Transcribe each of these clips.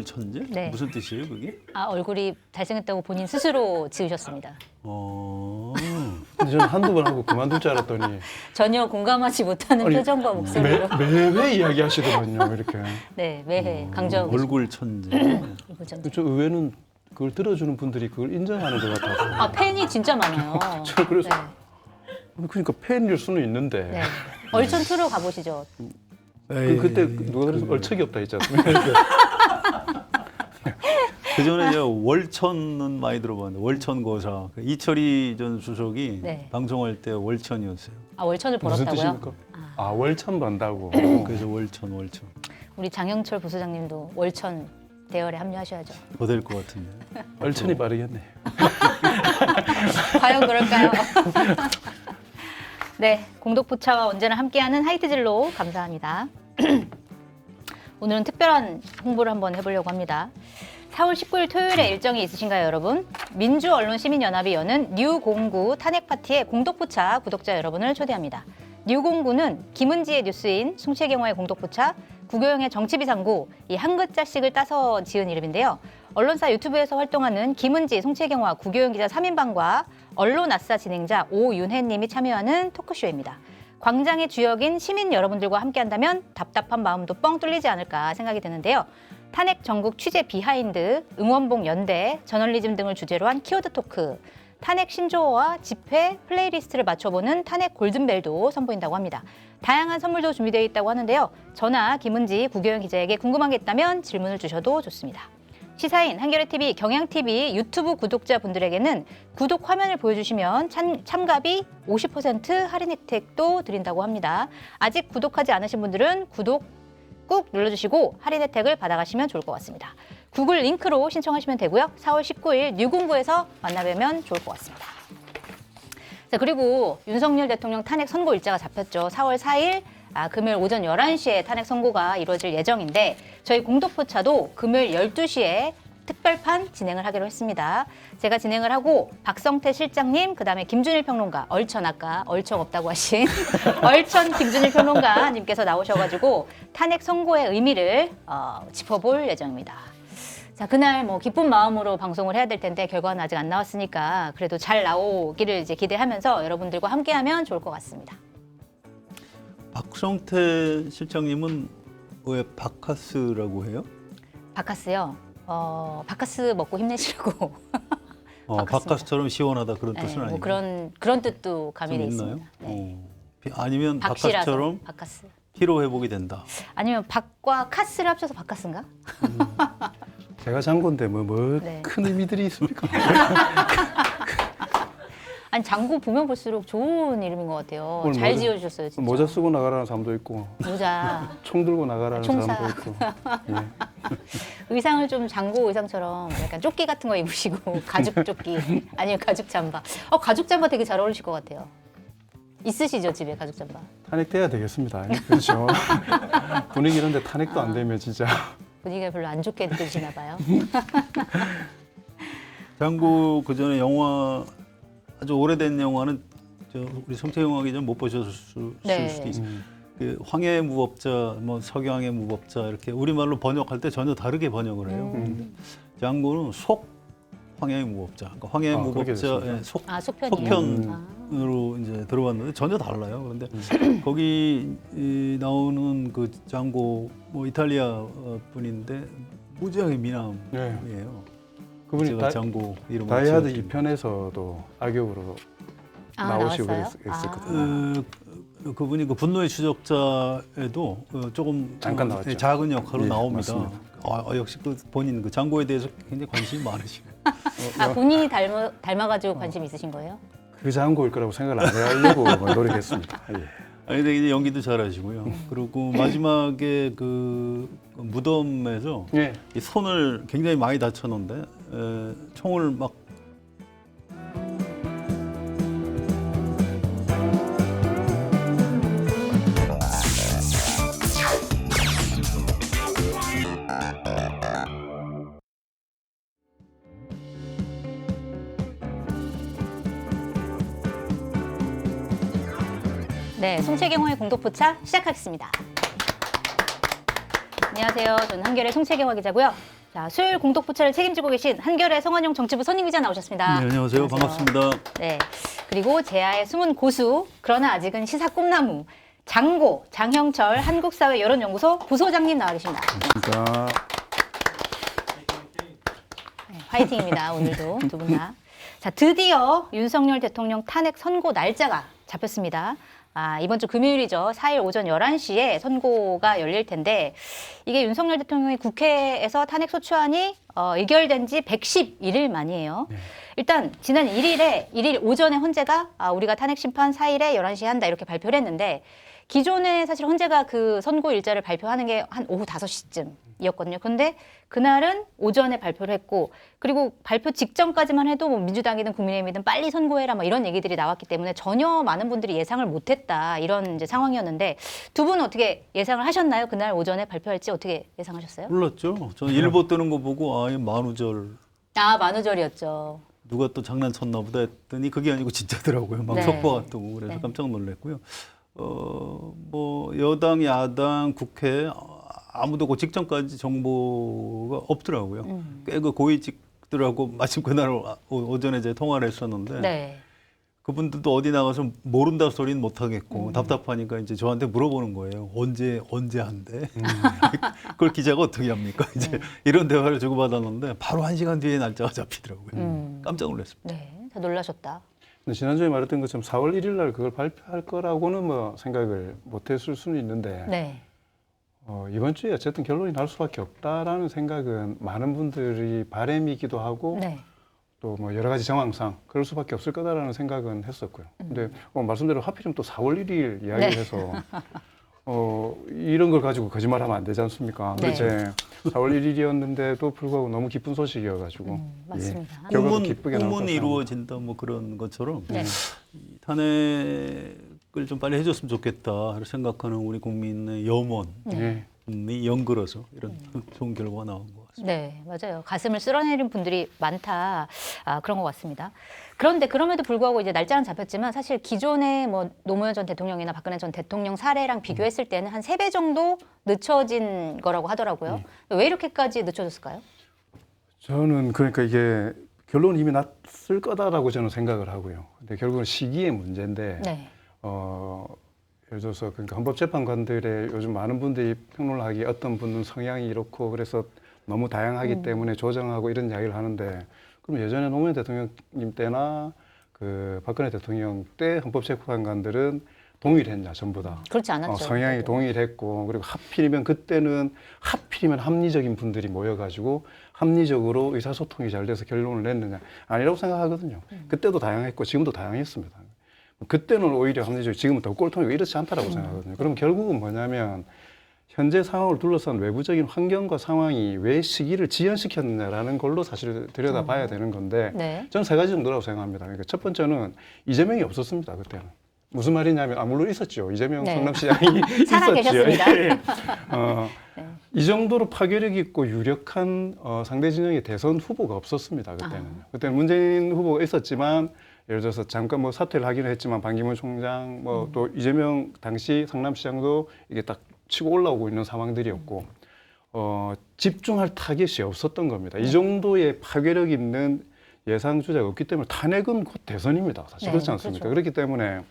천재? 네. 무슨 뜻이에요, 그게? 아, 얼굴이 잘생겼다고 본인 스스로 지으셨습니다. 근데 저는 한두 번 하고 그만둘 줄 알았더니 전혀 공감하지 못하는 아니, 표정과 목소리로 매회 이야기하시더만요. 이렇게. 네, 매해 강조하고 계십니다. 얼굴 천재. 얼굴 천재. 저 의외는 그걸 들어주는 분들이 그걸 인정하는 것 같아서. 아, 팬이 진짜 많아요. 저 그래서 네. 그러니까 팬일 수는 있는데 네. 얼천 투로 가보시죠. 그때 누가 그래서 얼척이 없다 했지 않습니까? 그 전에 제가 월천은 많이 들어봤는데 월천고사 이철희 전 수석이 네. 방송할 때 월천이었어요. 아, 월천을 무슨 벌었다고요? 뜻입니까? 아 월천 번다고. 그래서 월천 우리 장영철 부소장님도 월천 대열에 합류하셔야죠. 더 될 것 같은데. 얼천이 빠르겠네. 과연 그럴까요? 네, 공덕포차와 언제나 함께하는 하이트진로 감사합니다. 오늘은 특별한 홍보를 한번 해보려고 합니다. 4월 19일 토요일에 일정이 있으신가요, 여러분? 민주언론시민연합이 여는 뉴09 탄핵파티에 공덕포차 구독자 여러분을 초대합니다. 뉴09는 김은지의 뉴스인 숭실경화의 공덕포차, 구교영의 정치비상구, 이 한 글자씩을 따서 지은 이름인데요. 언론사 유튜브에서 활동하는 김은지, 송채경화, 구교영 기자 3인방과 언론아싸 진행자 오윤혜님이 참여하는 토크쇼입니다. 광장의 주역인 시민 여러분들과 함께한다면 답답한 마음도 뻥 뚫리지 않을까 생각이 드는데요. 탄핵 전국 취재 비하인드, 응원봉 연대, 저널리즘 등을 주제로 한 키워드 토크, 탄핵 신조어와 집회, 플레이리스트를 맞춰보는 탄핵 골든벨도 선보인다고 합니다. 다양한 선물도 준비되어 있다고 하는데요. 저나 김은지, 구교영 기자에게 궁금한 게 있다면 질문을 주셔도 좋습니다. 시사인, 한겨레TV, 경향TV 유튜브 구독자분들에게는 구독 화면을 보여주시면 참가비 50% 할인 혜택도 드린다고 합니다. 아직 구독하지 않으신 분들은 구독 꾹 눌러주시고 할인 혜택을 받아가시면 좋을 것 같습니다. 구글 링크로 신청하시면 되고요. 4월 19일 뉴공구에서 만나뵈면 좋을 것 같습니다. 자, 그리고 윤석열 대통령 탄핵 선고 일자가 잡혔죠. 4월 4일 금요일 오전 11시에 탄핵 선고가 이루어질 예정인데 저희 공덕포차도 금요일 12시에 특별판 진행을 하기로 했습니다. 제가 진행을 하고 박성태 실장님, 그다음에 김준일 평론가, 얼천 아까 얼청 없다고 하신 얼천 김준일 평론가님께서 나오셔가지고 탄핵 선고의 의미를 짚어볼 예정입니다. 자, 그날 뭐 기쁜 마음으로 방송을 해야 될 텐데 결과는 아직 안 나왔으니까 그래도 잘 나오기를 이제 기대하면서 여러분들과 함께하면 좋을 것 같습니다. 박성태 실장님은 왜 바카스라고 해요? 바카스요. 바카스 먹고 힘내시라고. 바카스처럼 시원하다 그런 네, 뜻은 아니고. 뭐 그런 뜻도 가미되어 있나요? 있습니다. 네. 아니면 박씨라서 바카스처럼 바카스. 피로 회복이 된다. 아니면 박과 카스를 합쳐서 바카스인가? 제가 장고인데 뭐 네. 큰 의미들이 있습니까? 아니 장고 보면 볼수록 좋은 이름인 것 같아요. 오늘 잘 모자- 지어주셨어요, 진짜. 모자 쓰고 나가라는 사람도 있고 모자. 총 들고 나가라는 총사. 사람도 있고. 예. 의상을 좀 장고 의상처럼 약간 조끼 같은 거 입으시고 가죽 조끼 아니면 가죽 잠바. 가죽 잠바 되게 잘 어울리실 것 같아요. 있으시죠, 집에 가죽 잠바? 탄핵돼야 되겠습니다. 그렇죠. 분위기 이런데 탄핵도 안 되면 진짜. 분위기가 별로 안 좋게 느껴지나 봐요. 장고 그 전에 영화 아주 오래된 영화는 우리 성태영화 기자 못 보셨을 네. 수도 있어요. 그 황해의 무법자, 뭐 석양의 무법자 이렇게 우리말로 번역할 때 전혀 다르게 번역을 해요. 장고는 속 황해의 무법자, 그러니까 황해의 그렇게 무법자의 됐습니다. 속편이요? 속편으로 이제 들어봤는데 전혀 달라요. 그런데 거기 나오는 그 장고 뭐 이탈리아 분인데 무지하게 미남이에요. 네. 그분이 제가 장고 이름을 다이하드 지었죠. 2편에서도 악역으로 나오시고 나왔어요? 그랬었거든요. 그분이 그 분노의 추적자에도 조금 잠깐 나왔죠. 작은 역할로 예, 나옵니다. 맞습니다. 역시 그 본인 그 장고에 대해서 굉장히 관심이 많으시고. 본인이 닮아가지고 관심 있으신 거예요? 그 장고일 거라고 생각을 안 하려고 노력했습니다. 예. 아니 근데 이제 연기도 잘하시고요. 그리고 마지막에 그 무덤에서 예. 이 손을 굉장히 많이 다쳤는데 총을 막 네, 송채경화의 공덕포차 시작하겠습니다. 안녕하세요. 저는 한겨레 송채경화 기자고요. 자, 수요일 공덕부처를 책임지고 계신 한겨레 성환용 정치부 선임 기자 나오셨습니다. 네, 안녕하세요. 반갑습니다. 네. 그리고 제아의 숨은 고수, 그러나 아직은 시사 꿈나무, 장고, 장형철 한국사회여론연구소 부소장님 나와 계십니다. 진짜 네, 화이팅입니다. 오늘도 두 분 다. 자, 드디어 윤석열 대통령 탄핵 선고 날짜가 잡혔습니다. 이번 주 금요일이죠. 4일 오전 11시에 선고가 열릴 텐데 이게 윤석열 대통령이 국회에서 탄핵 소추안이 의결된 지 111일 만이에요. 네. 일단 지난 1일 오전에 헌재가 우리가 탄핵 심판 4일에 11시에 한다 이렇게 발표를 했는데 기존에 사실 헌재가 그 선고 일자를 발표하는 게 한 오후 5시쯤이었거든요. 그런데 그날은 오전에 발표를 했고 그리고 발표 직전까지만 해도 뭐 민주당이든 국민의힘이든 빨리 선고해라 뭐 이런 얘기들이 나왔기 때문에 전혀 많은 분들이 예상을 못했다 이런 이제 상황이었는데 두 분은 어떻게 예상을 하셨나요? 그날 오전에 발표할지 어떻게 예상하셨어요? 몰랐죠. 저는 일보 뜨는 거 보고 이거 만우절 만우절이었죠. 누가 또 장난쳤나 보다 했더니 그게 아니고 진짜더라고요. 막 네. 속보가 뜨고 그래서 네. 깜짝 놀랐고요. 뭐 여당, 야당, 국회 아무도 그 직전까지 정보가 없더라고요. 꽤 그 고위직들하고 마침 그날 오전에 제가 통화를 했었는데 네. 그분들도 어디 나가서 모른다 소리는 못 하겠고 답답하니까 이제 저한테 물어보는 거예요. 언제 한대? 그걸 기자가 어떻게 합니까? 이제 이런 대화를 주고받았는데 바로 1시간 뒤에 날짜가 잡히더라고요. 깜짝 놀랐습니다. 네. 다 놀라셨다. 근데 지난주에 말했던 것처럼 4월 1일 날 그걸 발표할 거라고는 뭐 생각을 못했을 수는 있는데 네. 이번 주에 어쨌든 결론이 날 수밖에 없다라는 생각은 많은 분들이 바람이기도 하고 네. 또 뭐 여러 가지 정황상 그럴 수밖에 없을 거다라는 생각은 했었고요. 근데 말씀대로 하필이면 또 4월 1일 이야기를 네. 해서 이런 걸 가지고 거짓말하면 안 되지 않습니까? 네. 그렇지. 4월 1일이었는데도 불구하고 너무 기쁜 소식이어가지고 맞습니다. 결과도 기쁘게 나올 꿈은 것 이루어진다 뭐 그런 것처럼 네. 이 탄핵을 좀 빨리 해줬으면 좋겠다 생각하는 우리 국민의 염원이 네. 연걸어서 이런 좋은 결과가 나온 것 같습니다. 네, 맞아요. 가슴을 쓸어내린 분들이 많다. 그런 것 같습니다. 그런데 그럼에도 불구하고 이제 날짜는 잡혔지만 사실 기존의 뭐 노무현 전 대통령이나 박근혜 전 대통령 사례랑 비교했을 때는 한 3배 정도 늦춰진 거라고 하더라고요. 왜 이렇게까지 늦춰졌을까요? 저는 그러니까 이게 결론은 이미 났을 거다라고 저는 생각을 하고요. 근데 결국은 시기의 문제인데 네. 예를 들어서 그러니까 헌법재판관들의 요즘 많은 분들이 평론을 하기에 어떤 분은 성향이 이렇고 그래서 너무 다양하기 때문에 조정하고 이런 이야기를 하는데 그럼 예전에 노무현 대통령님 때나 그 박근혜 대통령 때 헌법재판관들은 동일했냐 전부 다. 그렇지 않았죠. 성향이 그때도. 동일했고 그리고 하필이면 그때는 합리적인 분들이 모여가지고 합리적으로 의사소통이 잘 돼서 결론을 냈느냐 아니라고 생각하거든요. 그때도 다양했고 지금도 다양했습니다. 그때는 오히려 합리적이고 지금은 더 꼴통이고 이렇지 않다라고 생각하거든요. 그럼 결국은 뭐냐면 현재 상황을 둘러싼 외부적인 환경과 상황이 왜 시기를 지연시켰느냐라는 걸로 사실 들여다봐야 되는 건데 네. 저는 3가지 정도라고 생각합니다. 그러니까 첫 번째는 이재명이 없었습니다. 그때는. 무슨 말이냐면 물론 있었죠. 이재명 네. 성남시장이 살아 있었죠. 계셨습니다. 예. 이 정도로 파괴력 있고 유력한 상대 진영의 대선 후보가 없었습니다. 그때는. 그때는 문재인 후보가 있었지만 예를 들어서 잠깐 뭐 사퇴를 하기는 했지만 반기문 총장 뭐 또 이재명 당시 성남시장도 이게 딱 치고 올라오고 있는 상황들이었고 집중할 타겟이 없었던 겁니다. 이 정도의 파괴력 있는 예상 주자가 없기 때문에 탄핵은 곧 대선입니다. 사실 네, 그렇지 않습니까? 그렇죠. 그렇기 때문에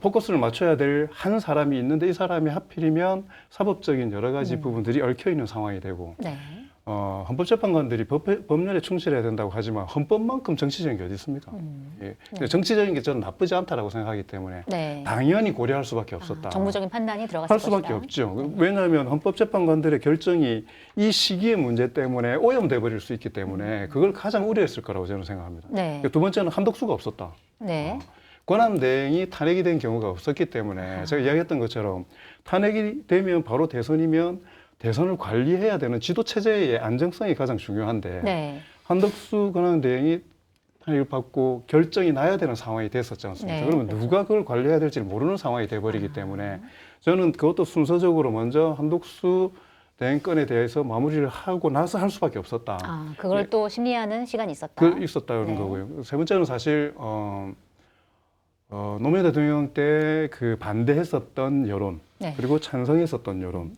포커스를 맞춰야 될 한 사람이 있는데 이 사람이 하필이면 사법적인 여러 가지 부분들이 얽혀 있는 상황이 되고 네. 헌법재판관들이 법률에 충실해야 된다고 하지만 헌법만큼 정치적인 게 어디 있습니까? 예. 근데 정치적인 게 저는 나쁘지 않다라고 생각하기 때문에 네. 당연히 고려할 수밖에 없었다. 정부적인 판단이 들어갔을 할 수밖에 것이다. 없죠. 왜냐하면 헌법재판관들의 결정이 이 시기의 문제 때문에 오염돼 버릴 수 있기 때문에 그걸 가장 우려했을 거라고 저는 생각합니다. 네. 두 번째는 한덕수가 없었다. 네. 권한대행이 탄핵이 된 경우가 없었기 때문에 제가 이야기했던 것처럼 탄핵이 되면 바로 대선이면 대선을 관리해야 되는 지도체제의 안정성이 가장 중요한데 네. 한덕수 권한대행이 탄핵을 받고 결정이 나야 되는 상황이 됐었지 않습니까? 네, 그러면 그렇죠. 누가 그걸 관리해야 될지 모르는 상황이 돼버리기 때문에 저는 그것도 순서적으로 먼저 한덕수 대행건에 대해서 마무리를 하고 나서 할 수밖에 없었다. 그걸 또 심리하는 시간이 있었다. 그 있었다는 네. 거고요. 세 번째는 사실 노무현 대통령 때 그 반대했었던 여론 네. 그리고 찬성했었던 여론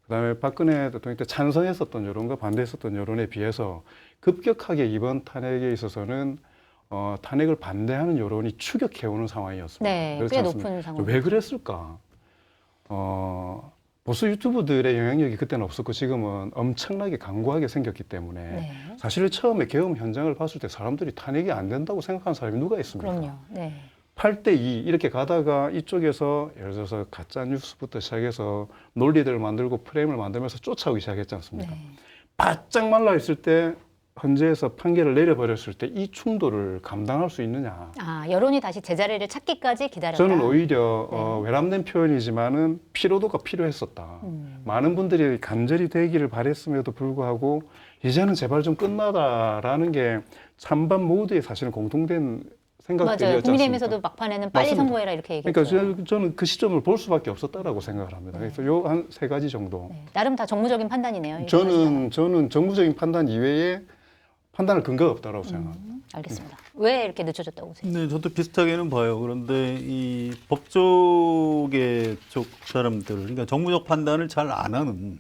그다음에 박근혜 대통령 때 찬성했었던 여론과 반대했었던 여론에 비해서 급격하게 이번 탄핵에 있어서는 탄핵을 반대하는 여론이 추격해오는 상황이었습니다. 네, 그렇지 꽤 않습니까? 높은 상황. 왜 그랬을까? 보수 유튜브들의 영향력이 그때는 없었고 지금은 엄청나게 강고하게 생겼기 때문에 네. 사실 처음에 계엄 현장을 봤을 때 사람들이 탄핵이 안 된다고 생각하는 사람이 누가 있습니까? 그럼요. 네. 8대2 이렇게 가다가 이쪽에서 예를 들어서 가짜 뉴스부터 시작해서 논리들을 만들고 프레임을 만들면서 쫓아오기 시작했지 않습니까? 네. 바짝 말라 있을 때 헌재에서 판결을 내려버렸을 때 이 충돌을 감당할 수 있느냐? 아, 여론이 다시 제자리를 찾기까지 기다렸다. 저는 오히려 네. 외람된 표현이지만은 피로도가 필요했었다. 많은 분들이 간절히 되기를 바랬음에도 불구하고 이제는 제발 좀 끝나다라는 게 찬반 모두의 사실은 공통된 맞아요. 생각들이었지 국민의힘에서도 않습니까? 막판에는 빨리 맞습니다. 선고해라 이렇게 얘기했죠. 그러니까 저는 그 시점을 볼 수밖에 없었다라고 생각을 합니다. 그래서 요 한 세 가지 정도. 네. 나름 다 정무적인 판단이네요. 이거 하시다가. 저는 정부적인 판단 이외에 판단할 근거가 없다라고 생각합니다. 알겠습니다. 왜 이렇게 늦춰졌다고 보세요? 네, 저도 비슷하게는 봐요. 그런데 이 법조계 쪽 사람들, 그러니까 정무적 판단을 잘 안 하는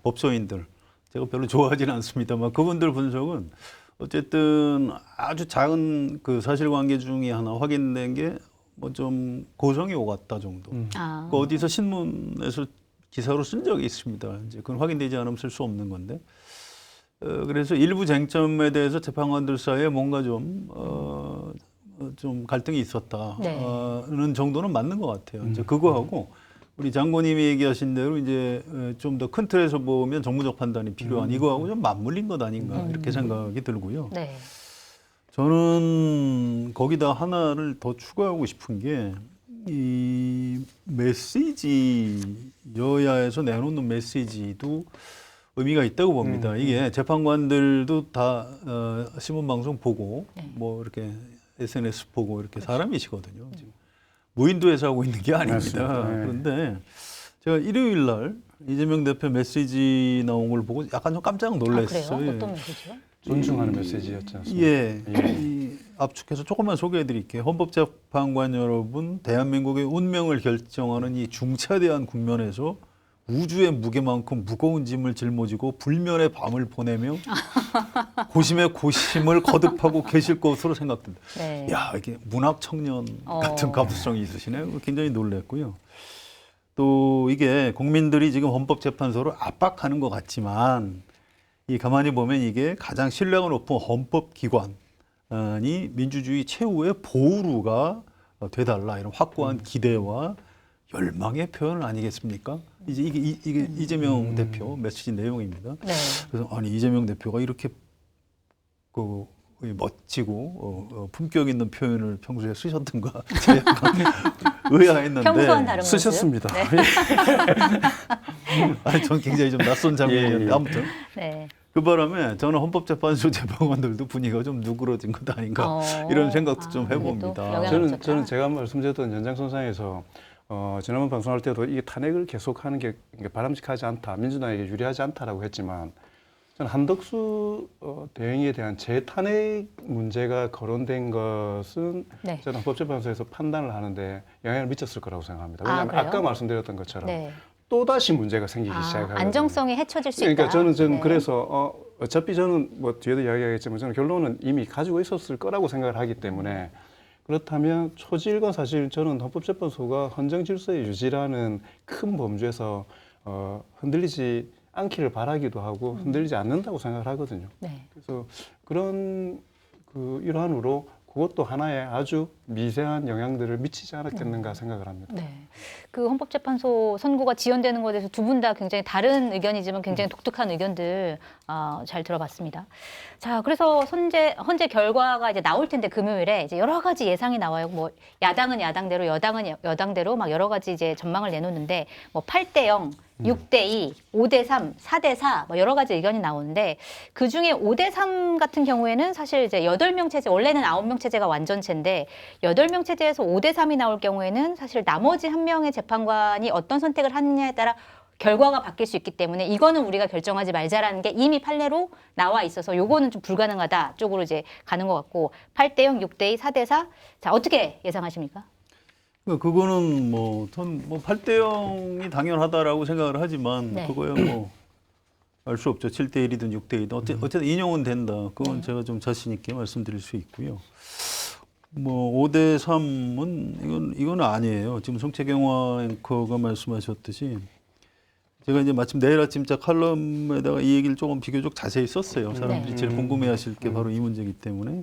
법조인들, 제가 별로 좋아하지는 않습니다만 그분들 분석은 어쨌든 아주 작은 그 사실관계 중에 하나 확인된 게 뭐 좀 고성이 오갔다 정도. 아, 그 어디서 신문에서 기사로 쓴 적이 있습니다. 이제 그건 확인되지 않으면 쓸 수 없는 건데. 그래서 일부 쟁점에 대해서 재판관들 사이에 뭔가 좀 갈등이 있었다는 네. 정도는 맞는 것 같아요. 이제 그거하고 우리 장관님이 얘기하신 대로 이제 좀 더 큰 틀에서 보면 정무적 판단이 필요한 이거하고 좀 맞물린 것 아닌가 이렇게 생각이 들고요. 네. 저는 거기다 하나를 더 추가하고 싶은 게 이 메시지 여야에서 내놓는 메시지도 의미가 있다고 봅니다. 이게 재판관들도 다 신문방송 보고 네. 뭐 이렇게 SNS 보고 이렇게 사람이시거든요. 지금 무인도에서 하고 있는 게 아닙니다. 맞습니다. 네. 그런데 제가 일요일 날 이재명 대표 메시지 나온 걸 보고 약간 좀 깜짝 아, 놀랐어요. 그래요? 어떤 메시지요? 존중하는 메시지였지 않습니까? 예. 이 압축해서 조금만 소개해 드릴게요. 헌법재판관 여러분, 대한민국의 운명을 결정하는 이 중차대한 국면에서 우주의 무게만큼 무거운 짐을 짊어지고 불면의 밤을 보내며 고심의 고심을 거듭하고 계실 것으로 생각된다. 네. 야, 이게 문학 청년 같은 감수성이 있으시네요. 굉장히 놀랐고요. 또 이게 국민들이 지금 헌법재판소를 압박하는 것 같지만 이 가만히 보면 이게 가장 신뢰가 높은 헌법기관이 민주주의 최후의 보루가 되달라 이런 확고한 기대와 열망의 표현 아니겠습니까? 이제 이게 이재명 대표 메시지 내용입니다. 네. 그래서 아니 이재명 대표가 이렇게 그 멋지고 품격 있는 표현을 평소에 쓰셨던가 제가 의아했는데 평소와는 다른 모습? 쓰셨습니다. 네. 아니 전 굉장히 좀 낯선 장면이었는데 예. 아무튼 네. 그 바람에 저는 헌법재판소 재판관들도 분위기가 좀 누그러진 것 아닌가 이런 생각도 좀 그게 또 해봅니다. 영향을 미쳤다. 저는 제가 말씀드렸던 연장선상에서 지난번 방송할 때도 이 탄핵을 계속하는 게 바람직하지 않다, 민주당에게 유리하지 않다라고 했지만 저는 한덕수 대행에 대한 재탄핵 문제가 거론된 것은 네. 저는 헌법재판소에서 판단을 하는데 영향을 미쳤을 거라고 생각합니다. 왜냐하면 그래요? 아까 말씀드렸던 것처럼 네. 또다시 문제가 생기기 시작하거든요. 안정성이 헤쳐질 수 그러니까 있다. 저는 네. 그래서 어차피 저는 뭐 뒤에도 이야기하겠지만 저는 결론은 이미 가지고 있었을 거라고 생각을 하기 때문에 그렇다면 초지일관 사실 저는 헌법재판소가 헌정 질서의 유지라는 큰 범주에서 흔들리지 않기를 바라기도 하고 흔들리지 않는다고 생각을 하거든요. 네. 그래서 그런 그 일환으로 그것도 하나의 아주 미세한 영향들을 미치지 않았겠는가 생각을 합니다. 네. 그 헌법재판소 선고가 지연되는 것에 대해서 두 분 다 굉장히 다른 의견이지만 굉장히 독특한 의견들 잘 들어봤습니다. 자, 그래서 헌재 결과가 이제 나올 텐데 금요일에 이제 여러 가지 예상이 나와요. 뭐 야당은 야당대로, 여당은 여당대로 막 여러 가지 이제 전망을 내놓는데 뭐 8대0, 6대2, 5대3, 4대4 뭐 여러 가지 의견이 나오는데 그 중에 5대3 같은 경우에는 사실 이제 8명 체제, 원래는 9명 체제가 완전체인데 8명 체제에서 5대3이 나올 경우에는 사실 나머지 한 명의 재판관이 어떤 선택을 하느냐에 따라 결과가 바뀔 수 있기 때문에 이거는 우리가 결정하지 말자라는 게 이미 판례로 나와 있어서 요거는 좀 불가능하다 쪽으로 이제 가는 것 같고 8대0, 6대2, 4대4 자, 어떻게 예상하십니까? 그거는 전 8대 0이 당연하다라고 생각을 하지만 네. 그거야 알 수 없죠. 7대 1이든 6대 2든 어쨌든 인용은 된다. 그건 네. 제가 좀 자신 있게 말씀드릴 수 있고요. 5대 3은 이건 아니에요. 지금 송채경화 앵커가 말씀하셨듯이 제가 이제 마침 내일 아침자 칼럼에다가 이 얘기를 조금 비교적 자세히 썼어요. 사람들이 제일 궁금해하실 게 바로 이 문제이기 때문에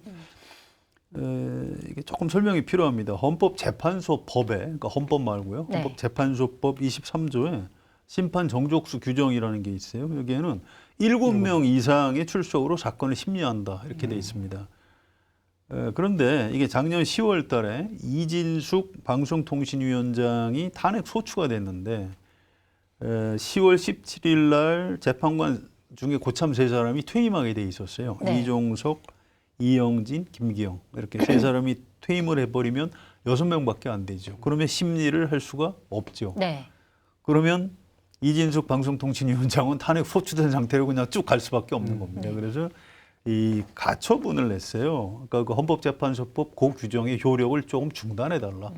이게 조금 설명이 필요합니다. 헌법재판소 법에, 그러니까 헌법 말고요. 네. 헌법재판소법 23조에 심판 정족수 규정이라는 게 있어요. 여기에는 7명 이상의 출석으로 사건을 심리한다 이렇게 돼 있습니다. 그런데 이게 작년 10월 달에 이진숙 방송통신위원장이 탄핵 소추가 됐는데 10월 17일 날 재판관 중에 고참 세 사람이 퇴임하게 돼 있었어요. 네. 이종석, 이영진, 김기영 이렇게 세 사람이 퇴임을 해버리면 6명밖에 안 되죠. 그러면 심리를 할 수가 없죠. 네. 그러면 이진숙 방송통신위원장은 탄핵 소추된 상태로 그냥 쭉 갈 수밖에 없는 겁니다. 그래서 이 가처분을 냈어요. 그러니까 그 헌법재판소법 그 규정의 효력을 조금 중단해달라.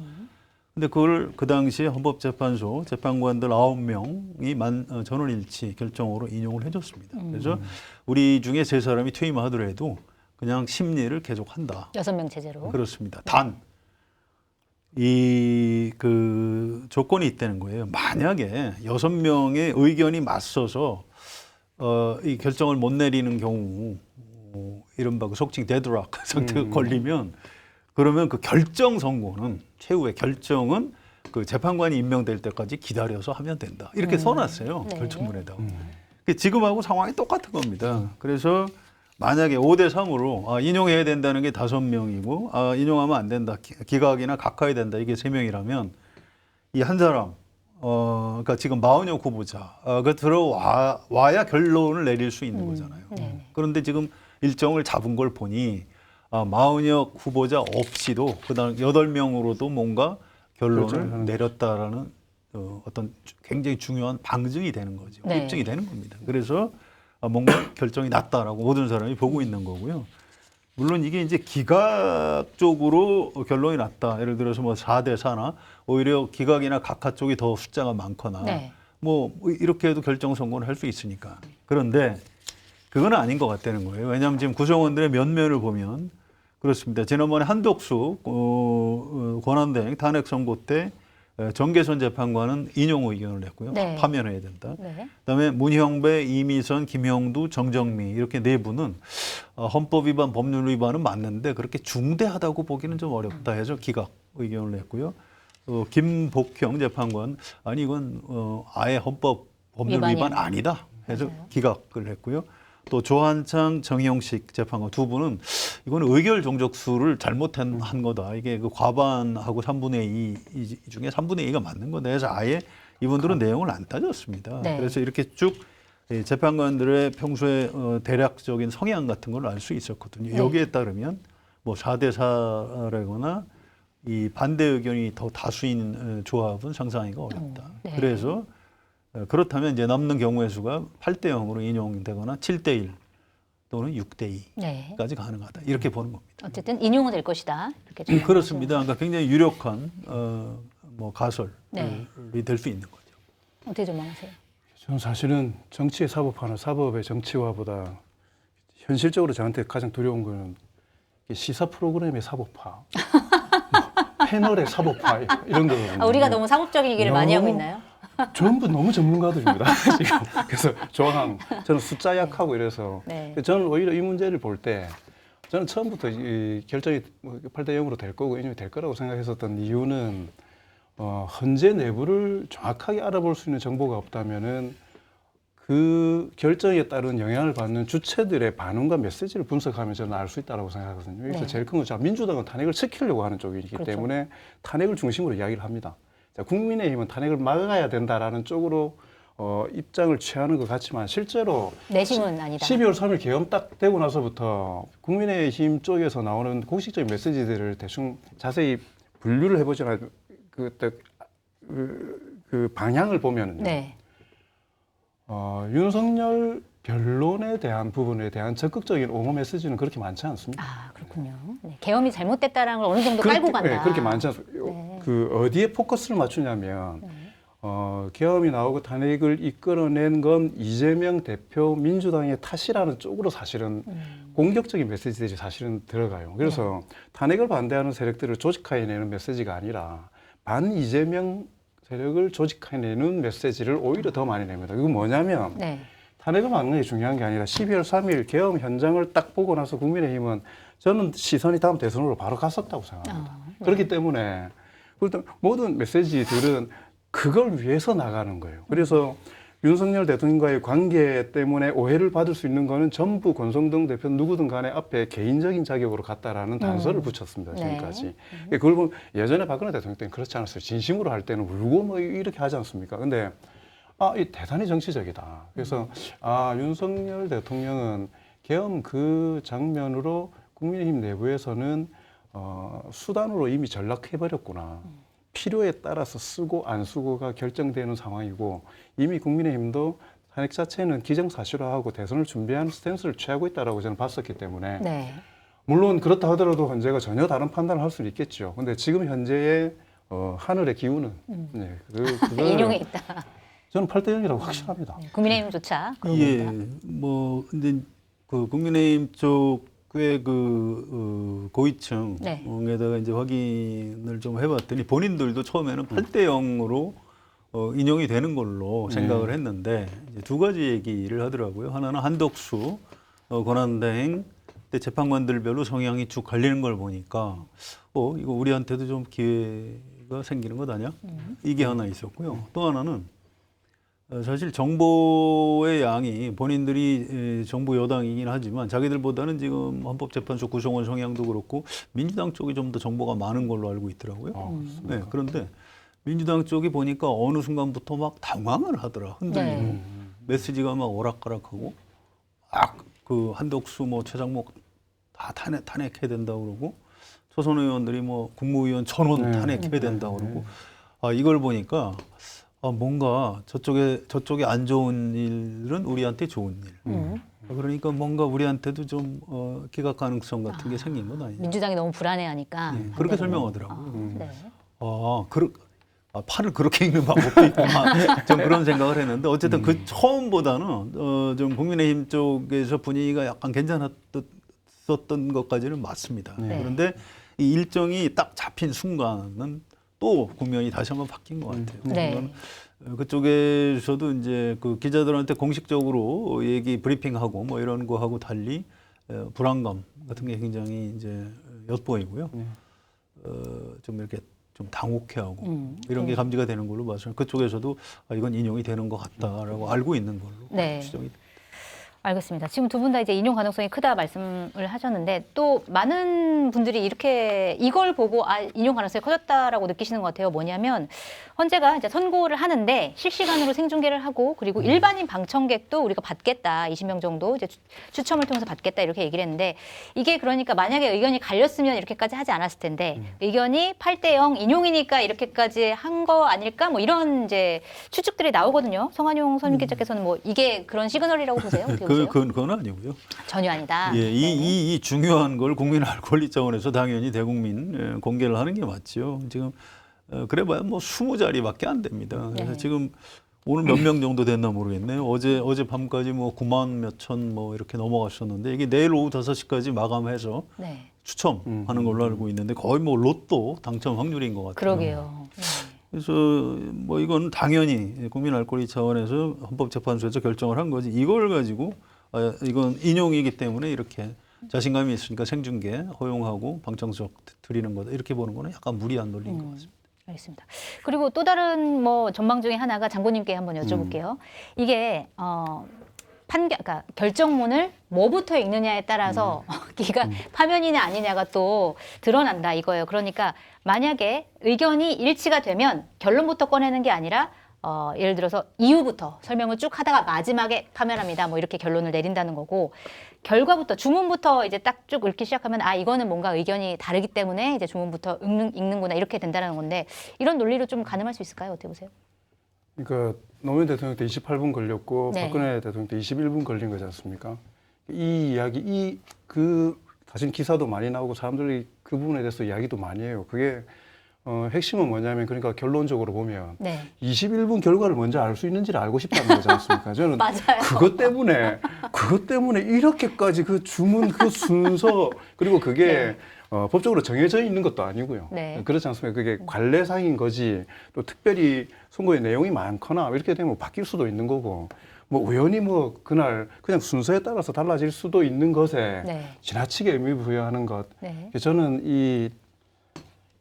근데 그걸 그 당시에 헌법재판소 재판관들 9명이 전원일치 결정으로 인용을 해줬습니다. 그래서 우리 중에 세 사람이 퇴임하더라도 그냥 심리를 계속한다. 6명 체제로. 그렇습니다. 단 그 조건이 있다는 거예요. 만약에 6명의 의견이 맞서서 이 결정을 못 내리는 경우 이른바 그 속칭 데드락 상태가 걸리면 그러면 그 결정 선고는 최후의 결정은 그 재판관이 임명될 때까지 기다려서 하면 된다. 이렇게 써놨어요. 네. 결정문에다가. 지금하고 상황이 똑같은 겁니다. 그래서 만약에 5대 3으로 인용해야 된다는 게 5명이고 인용하면 안 된다. 기각이나 각하해야 된다. 이게 3명이라면 이 한 사람 그러니까 지금 마은혁 후보자가 들어와야 결론을 내릴 수 있는 거잖아요. 네. 그런데 지금 일정을 잡은 걸 보니 마은혁 후보자 없이도 그다음 8명으로도 뭔가 결론을 내렸다라는 어떤 굉장히 중요한 방증이 되는 거죠. 네. 입증이 되는 겁니다. 그래서 뭔가 결정이 났다라고 모든 사람이 보고 있는 거고요. 물론 이게 이제 기각적으로 결론이 났다. 예를 들어서 4대 4나 오히려 기각이나 각하 쪽이 더 숫자가 많거나 네. 이렇게 해도 결정 선고를 할 수 있으니까. 그런데 그건 아닌 것 같다는 거예요. 왜냐하면 지금 구성원들의 면면을 보면 그렇습니다. 지난번에 한덕수 권한대행 탄핵 선고 때 정계선 재판관은 인용 의견을 냈고요. 네. 파면해야 된다. 네. 그다음에 문형배, 이미선, 김형두, 정정미 이렇게 네 분은 헌법 위반, 법률 위반은 맞는데 그렇게 중대하다고 보기는 좀 어렵다 해서 기각 의견을 냈고요. 김복형 재판관 아니 이건 아예 헌법 법률 위반 아니다 해서 맞아요. 기각을 했고요. 또 조한창, 정영식 재판관 두 분은 이거는 의결 종족수를 잘못한 거다. 이게 그 과반하고 3분의 2 중에 3분의 2가 맞는 거다. 그래서 아예 이분들은 내용을 안 따졌습니다. 네. 그래서 이렇게 쭉 재판관들의 평소에 대략적인 성향 같은 걸 알 수 있었거든요. 네. 여기에 따르면 4대 4라거나 이 반대 의견이 더 다수인 조합은 상상하기가 어렵다. 네. 그래서 그렇다면 이제 남는 경우의 수가 8대 0으로 인용되거나 7대 1 또는 6대 네. 2까지 가능하다. 이렇게 보는 겁니다. 어쨌든 인용은 될 것이다. 이렇게 좀 그렇습니다. 그러니까 굉장히 유력한 가설이 네. 될 수 있는 거죠. 어떻게 전망하세요? 저는 사실은 정치의 사법화나 사법의 정치화보다 현실적으로 저한테 가장 두려운 거는 시사 프로그램의 사법화, 패널의 사법화 이런 거거든요. 우리가 너무 상업적인 얘기를 많이 하고 있나요? 전부 너무 전문가들입니다. 지금. 그래서 저는 숫자 약하고 이래서 네. 저는 오히려 이 문제를 볼 때 저는 처음부터 이 결정이 8대 0으로 될 거고 인용이 될 거라고 생각했었던 이유는 헌재 내부를 정확하게 알아볼 수 있는 정보가 없다면은 그 결정에 따른 영향을 받는 주체들의 반응과 메시지를 분석하면 저는 알 수 있다고 생각하거든요. 여기서 네. 제일 큰 건 민주당은 탄핵을 시키려고 하는 쪽이기 그렇죠. 때문에 탄핵을 중심으로 이야기를 합니다. 자, 국민의힘은 탄핵을 막아야 된다라는 쪽으로 입장을 취하는 것 같지만 실제로 내심은 아니다. 12월 3일 계엄 딱 되고 나서부터 국민의힘 쪽에서 나오는 공식적인 메시지들을 대충 자세히 분류를 해보잖아요. 그 방향을 보면은요. 네. 윤석열 변론에 대한 부분에 대한 적극적인 옹호 메시지는 그렇게 많지 않습니다. 아, 그렇군요. 네, 계엄이 잘못됐다라는 걸 어느 정도 깔고 간다. 네, 그렇게 많지 않습니다. 네. 그 어디에 포커스를 맞추냐면 계엄이 나오고 탄핵을 이끌어낸 건 이재명 대표 민주당의 탓이라는 쪽으로 사실은 공격적인 메시지들이 사실은 들어가요. 그래서 탄핵을 반대하는 세력들을 조직화해내는 메시지가 아니라 반 이재명 세력을 조직화해내는 메시지를 오히려 더 많이 냅니다. 이건 뭐냐면 네. 탄핵을 막는 게 중요한 게 아니라 12월 3일 계엄 현장을 딱 보고 나서 국민의힘은 저는 시선이 다음 대선으로 바로 갔었다고 생각합니다. 네. 그렇기 때문에 일단 모든 메시지들은 그걸 위해서 나가는 거예요. 그래서 윤석열 대통령과의 관계 때문에 오해를 받을 수 있는 거는 전부 권성동 대표 누구든 간에 앞에 개인적인 자격으로 갔다라는 단서를 붙였습니다. 지금까지. 그걸 보면 예전에 박근혜 대통령 때는 그렇지 않았어요. 진심으로 할 때는 울고 뭐 이렇게 하지 않습니까? 근데 이 대단히 정치적이다. 그래서 윤석열 대통령은 계엄 그 장면으로 국민의힘 내부에서는 수단으로 이미 전락해버렸구나. 필요에 따라서 쓰고 안 쓰고가 결정되는 상황이고 이미 국민의힘도 탄핵 자체는 기정사실화하고 대선을 준비하는 스탠스를 취하고 있다라고 저는 봤었기 때문에 네. 물론 그렇다 하더라도 현재가 전혀 다른 판단을 할 수는 있겠죠. 근데 지금 현재의 하늘의 기운은 그걸 인용에 있다. 저는 8대 0이라고 확신합니다. 국민의힘조차. 예, 뭐 근데 그 국민의힘 쪽의 그 고위층에다가 이제 확인을 좀 해봤더니 본인들도 처음에는 8대 0으로 인용이 되는 걸로 생각을 했는데 이제 두 가지 얘기를 하더라고요. 하나는 한덕수 권한대행 때 재판관들별로 성향이 쭉 갈리는 걸 보니까 이거 우리한테도 좀 기회가 생기는 것 아니야? 이게 하나 있었고요. 또 하나는 사실 정보의 양이 본인들이 정부 여당이긴 하지만 자기들보다는 지금 헌법재판소 구성원 성향도 그렇고 민주당 쪽이 좀 더 정보가 많은 걸로 알고 있더라고요. 네, 그런데 민주당 쪽이 보니까 어느 순간부터 막 당황을 하더라. 흔들리고 메시지가 막 오락가락하고 막 그 한덕수 뭐 최장목 다 탄핵해야 된다고 그러고 초선 의원들이 뭐 국무위원 전원 탄핵해야 된다고 그러고 이걸 보니까 뭔가 저쪽에 안 좋은 일은 우리한테 좋은 일. 그러니까 뭔가 우리한테도 좀 기각 가능성 같은 게 생긴 건 아니에요. 민주당이 너무 불안해하니까. 네, 그렇게 설명하더라고요. 네. 판을 그렇게 읽는 방법도 있구나. 좀 그런 생각을 했는데 어쨌든 그 처음보다는 좀 국민의힘 쪽에서 분위기가 약간 괜찮았던 것까지는 맞습니다. 네. 그런데 이 일정이 딱 잡힌 순간은 또 국면이 다시 한번 바뀐 것 같아요. 네. 그쪽에서도 이제 그 기자들한테 공식적으로 브리핑하고 뭐 이런 거 하고 달리 불안감 같은 게 굉장히 이제 엿보이고요. 좀 이렇게 좀 당혹해하고 이런 게 감지가 되는 걸로 봐서 그쪽에서도 이건 인용이 되는 것 같다라고 알고 있는 걸로 네. 추정이. 알겠습니다. 지금 두 분 다 이제 인용 가능성이 크다 말씀을 하셨는데 또 많은 분들이 이렇게 이걸 보고 인용 가능성이 커졌다라고 느끼시는 것 같아요. 뭐냐면 헌재가 이제 선고를 하는데 실시간으로 생중계를 하고 그리고 일반인 방청객도 우리가 받겠다. 20명 정도 이제 추첨을 통해서 받겠다 이렇게 얘기를 했는데 이게 그러니까 만약에 의견이 갈렸으면 이렇게까지 하지 않았을 텐데 의견이 8대 0 인용이니까 이렇게까지 한 거 아닐까? 뭐 이런 이제 추측들이 나오거든요. 성한용 선임기자께서는 뭐 이게 그런 시그널이라고 보세요? 어떻게 보세요? 그건 아니고요. 전혀 아니다. 예, 이 중요한 걸 국민 알 권리 차원에서 당연히 대국민 공개를 하는 게 맞죠. 지금 그래봐야 뭐 20자리밖에 안 됩니다. 그래서 지금 오늘 몇 명 정도 됐나 모르겠네요. 어제 밤까지 뭐 9만 몇천 뭐 이렇게 넘어갔었는데 이게 내일 오후 5시까지 마감해서 추첨하는 걸로 알고 있는데 거의 뭐 로또 당첨 확률인 것 같아요. 그러게요. 그래서 뭐 이건 당연히 국민 알 권리 차원에서 헌법재판소에서 결정을 한 거지. 이걸 가지고 이건 인용이기 때문에 이렇게 자신감이 있으니까 생중계 허용하고 방청석 드리는 거다. 이렇게 보는 거는 약간 무리한 논리인 것 같습니다. 알겠습니다. 그리고 또 다른 뭐 전망 중에 하나가 장군님께 한번 여쭤볼게요. 이게 그러니까 결정문을 뭐부터 읽느냐에 따라서 기가 파면이냐 아니냐가 또 드러난다 이거예요. 그러니까 만약에 의견이 일치가 되면 결론부터 꺼내는 게 아니라 예를 들어서 이유부터 설명을 쭉 하다가 마지막에 파면합니다. 뭐 이렇게 결론을 내린다는 거고 결과부터 주문부터 이제 딱 쭉 읽기 시작하면 이거는 뭔가 의견이 다르기 때문에 이제 주문부터 읽는구나 이렇게 된다는 건데 이런 논리로 좀 가능할 수 있을까요? 어떻게 보세요? 그러니까 노무현 대통령 때 28분 걸렸고 네. 박근혜 대통령 때 21분 걸린 거지 않습니까? 이 이야기 사실 기사도 많이 나오고 사람들이 그 부분에 대해서 이야기도 많이 해요. 그게 핵심은 뭐냐면 그러니까 결론적으로 보면 네. 21분 결과를 먼저 알 수 있는지를 알고 싶다는 거지 않습니까? 저는 맞아요. 그것 때문에 이렇게까지 그 주문 그 순서 그리고 그게 네. 법적으로 정해져 있는 것도 아니고요. 네. 그렇지 않습니까? 그게 관례상인 거지 또 특별히 선거의 내용이 많거나 이렇게 되면 바뀔 수도 있는 거고 뭐 우연히 뭐 그날 그냥 순서에 따라서 달라질 수도 있는 것에 네. 지나치게 의미 부여하는 것. 네. 저는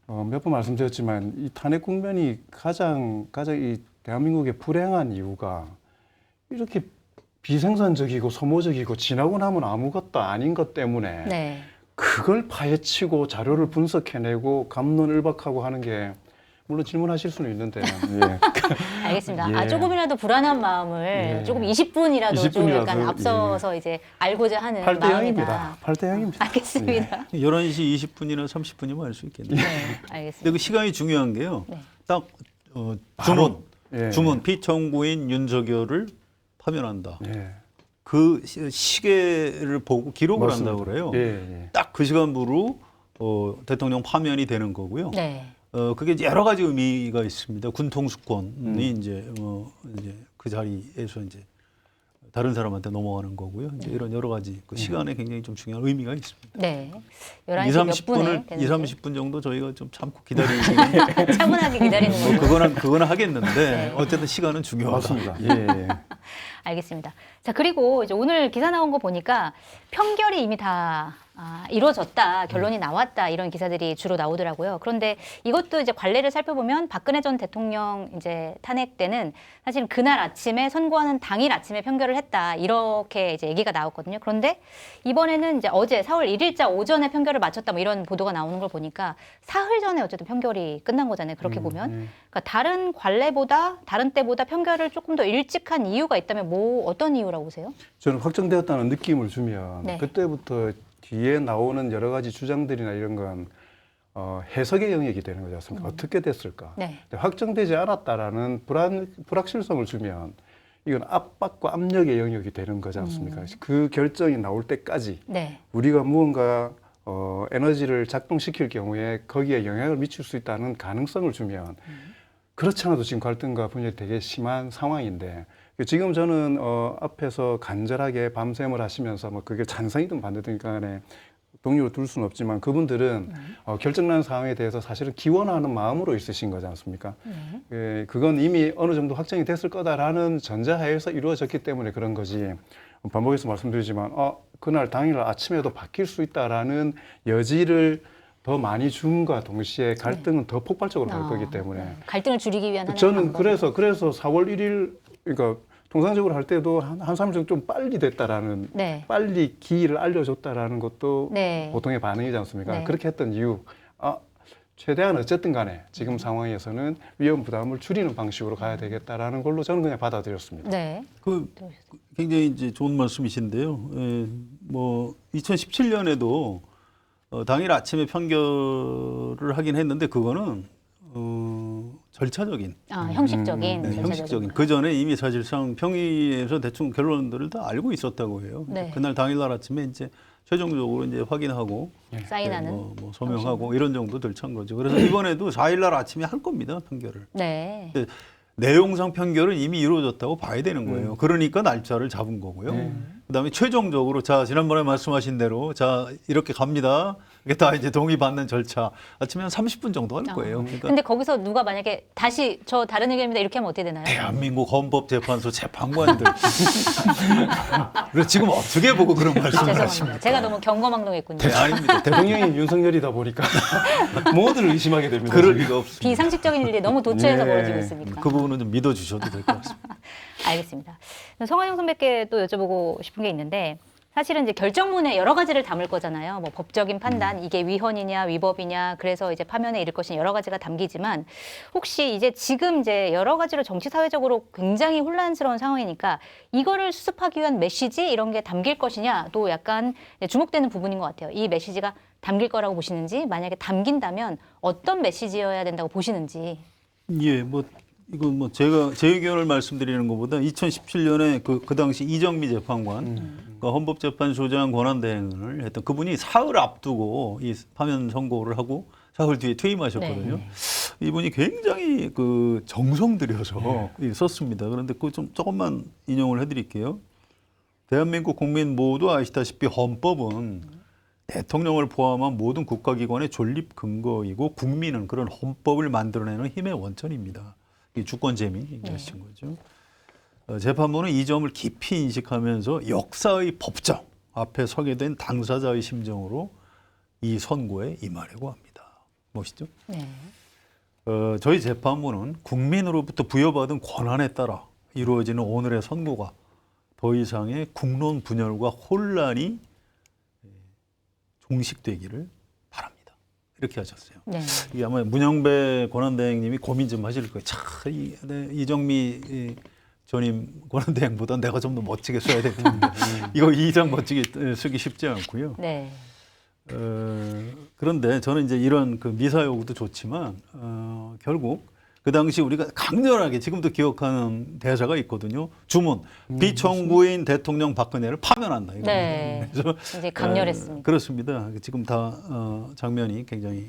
몇 번 말씀드렸지만 이 탄핵 국면이 가장 이 대한민국의 불행한 이유가 이렇게 비생산적이고 소모적이고 지나고 나면 아무것도 아닌 것 때문에 네. 그걸 파헤치고 자료를 분석해내고 갑론을박하고 하는 게 물론 질문하실 수는 있는데 예. 알겠습니다. 예. 조금이라도 불안한 마음을 예. 조금 20분이라도 좀 20분이라도, 약간 앞서서 이제 알고자 하는 8대 마음이다. 0입니다. 8대 0입니다. 알겠습니다. 11시 20분이나 30분이면 알 수 있겠네요. 네, 근데 알겠습니다. 그 시간이 중요한 게요. 네. 딱 바로, 주문, 예. 주문 피청구인 윤석열을 파면한다. 예. 그 시계를 보고 기록을 맞습니다. 한다고 그래요. 예. 딱 그 시간부로 대통령 파면이 되는 거고요. 네. 그게 이제 여러 가지 의미가 있습니다. 군통수권이 이제 그 자리에서 이제 다른 사람한테 넘어가는 거고요. 이제 이런 여러 가지 그 시간에 굉장히 좀 중요한 의미가 있습니다. 네. 2, 11시 몇 분에 30분을 2, 30분 정도 저희가 좀 참고 기다리는 차분하게 기다리는 뭐 걸로. 그거는 하겠는데 네. 어쨌든 시간은 중요하다. 맞습니다. 예. 알겠습니다. 자, 그리고 이제 오늘 기사 나온 거 보니까 편결이 이미 다 이루어졌다, 결론이 나왔다 이런 기사들이 주로 나오더라고요. 그런데 이것도 이제 관례를 살펴보면 박근혜 전 대통령 이제 탄핵 때는 사실 그날 아침에 선고하는 당일 아침에 편결을 했다 이렇게 이제 얘기가 나왔거든요. 그런데 이번에는 이제 어제 4월 1일자 오전에 편결을 마쳤다 뭐 이런 보도가 나오는 걸 보니까 사흘 전에 어쨌든 편결이 끝난 거잖아요. 그렇게 보면. 그러니까 다른 관례보다 다른 때보다 편결을 조금 더 일찍 한 이유가 있다면 뭐 어떤 이유라고 보세요? 저는 확정되었다는 느낌을 주면 네. 그때부터 뒤에 나오는 여러 가지 주장들이나 이런 건 해석의 영역이 되는 거지 않습니까? 어떻게 됐을까? 네. 근데 확정되지 않았다라는 불확실성을 주면 이건 압박과 압력의 영역이 되는 거지 않습니까? 그 결정이 나올 때까지 네. 우리가 무언가 에너지를 작동시킬 경우에 거기에 영향을 미칠 수 있다는 가능성을 주면 그렇지 않아도 지금 갈등과 분열이 되게 심한 상황인데 지금 저는 앞에서 간절하게 밤샘을 하시면서 뭐 그게 찬성이든 반대든 간에 동료를 둘 수는 없지만 그분들은 결정난 상황에 대해서 사실은 기원하는 마음으로 있으신 거지 않습니까? 예, 그건 이미 어느 정도 확정이 됐을 거다라는 전제하에서 이루어졌기 때문에 그런 거지. 반복해서 말씀드리지만 그날 당일 아침에도 바뀔 수 있다라는 여지를 더 많이 줌과 동시에 갈등은 더 폭발적으로 갈 거기 때문에 갈등을 줄이기 위한 하나의 저는 방법. 그래서 4월 1일 그러니까 통상적으로 할 때도 한 3일 좀 빨리 됐다라는 네. 빨리 기일을 알려줬다라는 것도 네. 보통의 반응이지 않습니까? 네. 그렇게 했던 이유 최대한 어쨌든 간에 지금 상황에서는 위험 부담을 줄이는 방식으로 가야 되겠다라는 걸로 저는 그냥 받아들였습니다. 네. 굉장히 이제 좋은 말씀이신데요. 뭐 2017년에도 당일 아침에 편결을 하긴 했는데 그거는 절차적인, 형식적인. 네, 절차적인. 형식적인. 그 전에 이미 사실상 평의에서 대충 결론들을 다 알고 있었다고 해요. 네. 그날 당일날 아침에 이제 최종적으로 이제 확인하고 사인하는. 뭐 서명하고 이런 정도 들찬 거죠. 그래서 이번에도 4일날 아침에 할 겁니다, 편결을. 네. 근데 내용상 편결은 이미 이루어졌다고 봐야 되는 거예요. 그러니까 날짜를 잡은 거고요. 그다음에 최종적으로 자 지난번에 말씀하신 대로 자 이렇게 갑니다. 이게 다 이제 동의받는 절차. 아침에 한 30분 정도 할 거예요. 그러니까 근데 거기서 누가 만약에 다시 저 다른 의견입니다 이렇게 하면 어떻게 되나요? 대한민국 헌법재판소 재판관들. 그래서 지금 어떻게 보고 그런 말씀을 하십니까? 죄송합니다. 제가 너무 경거망동했군요. 네, 아닙니다. 대통령이 윤석열이다 보니까 모두를 의심하게 됩니다. 그럴 지금. 리가 없습니다. 비상식적인 일이 너무 도처에서 예. 벌어지고 있으니까. 그 부분은 좀 믿어주셔도 될 것 같습니다. 알겠습니다. 성환영 선배께 또 여쭤보고 싶은 게 있는데 사실은 이제 결정문에 여러 가지를 담을 거잖아요. 뭐 법적인 판단, 이게 위헌이냐 위법이냐, 그래서 이제 파면에 이를 것이냐 여러 가지가 담기지만 혹시 이제 지금 이제 여러 가지로 정치 사회적으로 굉장히 혼란스러운 상황이니까 이거를 수습하기 위한 메시지 이런 게 담길 것이냐 또 약간 주목되는 부분인 것 같아요. 이 메시지가 담길 거라고 보시는지 만약에 담긴다면 어떤 메시지여야 된다고 보시는지. 예, 뭐 이건 뭐 제가 제 의견을 말씀드리는 것보다 2017년에 그 당시 이정미 재판관, 그러니까 헌법재판소장 권한대행을 했던 그분이 사흘 앞두고 이 파면 선고를 하고 사흘 뒤에 퇴임하셨거든요. 이분이 굉장히 그 정성 들여서 썼습니다. 그런데 그 좀 조금만 인용을 해드릴게요. 대한민국 국민 모두 아시다시피 헌법은 대통령을 포함한 모든 국가기관의 존립 근거이고 국민은 그런 헌법을 만들어내는 힘의 원천입니다. 이 주권재민 얘기하신 거죠. 재판부는 이 점을 깊이 인식하면서 역사의 법정 앞에 서게 된 당사자의 심정으로 이 선고에 임하려고 합니다. 멋있죠? 네. 저희 재판부는 국민으로부터 부여받은 권한에 따라 이루어지는 오늘의 선고가 더 이상의 국론 분열과 혼란이 종식되기를 바랍니다. 이렇게 하셨어요. 네. 이게 아마 문영배 권한대행님이 고민 좀 하실 거예요. 이정미 전임 권한대행보다 내가 좀 더 멋지게 써야 될 텐데 이거 이상 멋지게 쓰기 쉽지 않고요. 네. 그런데 저는 이제 이런 그 미사 요구도 좋지만 결국 그 당시 우리가 강렬하게 지금도 기억하는 대사가 있거든요. 주문 비청구인 대통령 박근혜를 파면한다. 이거. 네. 그래서 이제 강렬했습니다. 그렇습니다. 지금 다 장면이 굉장히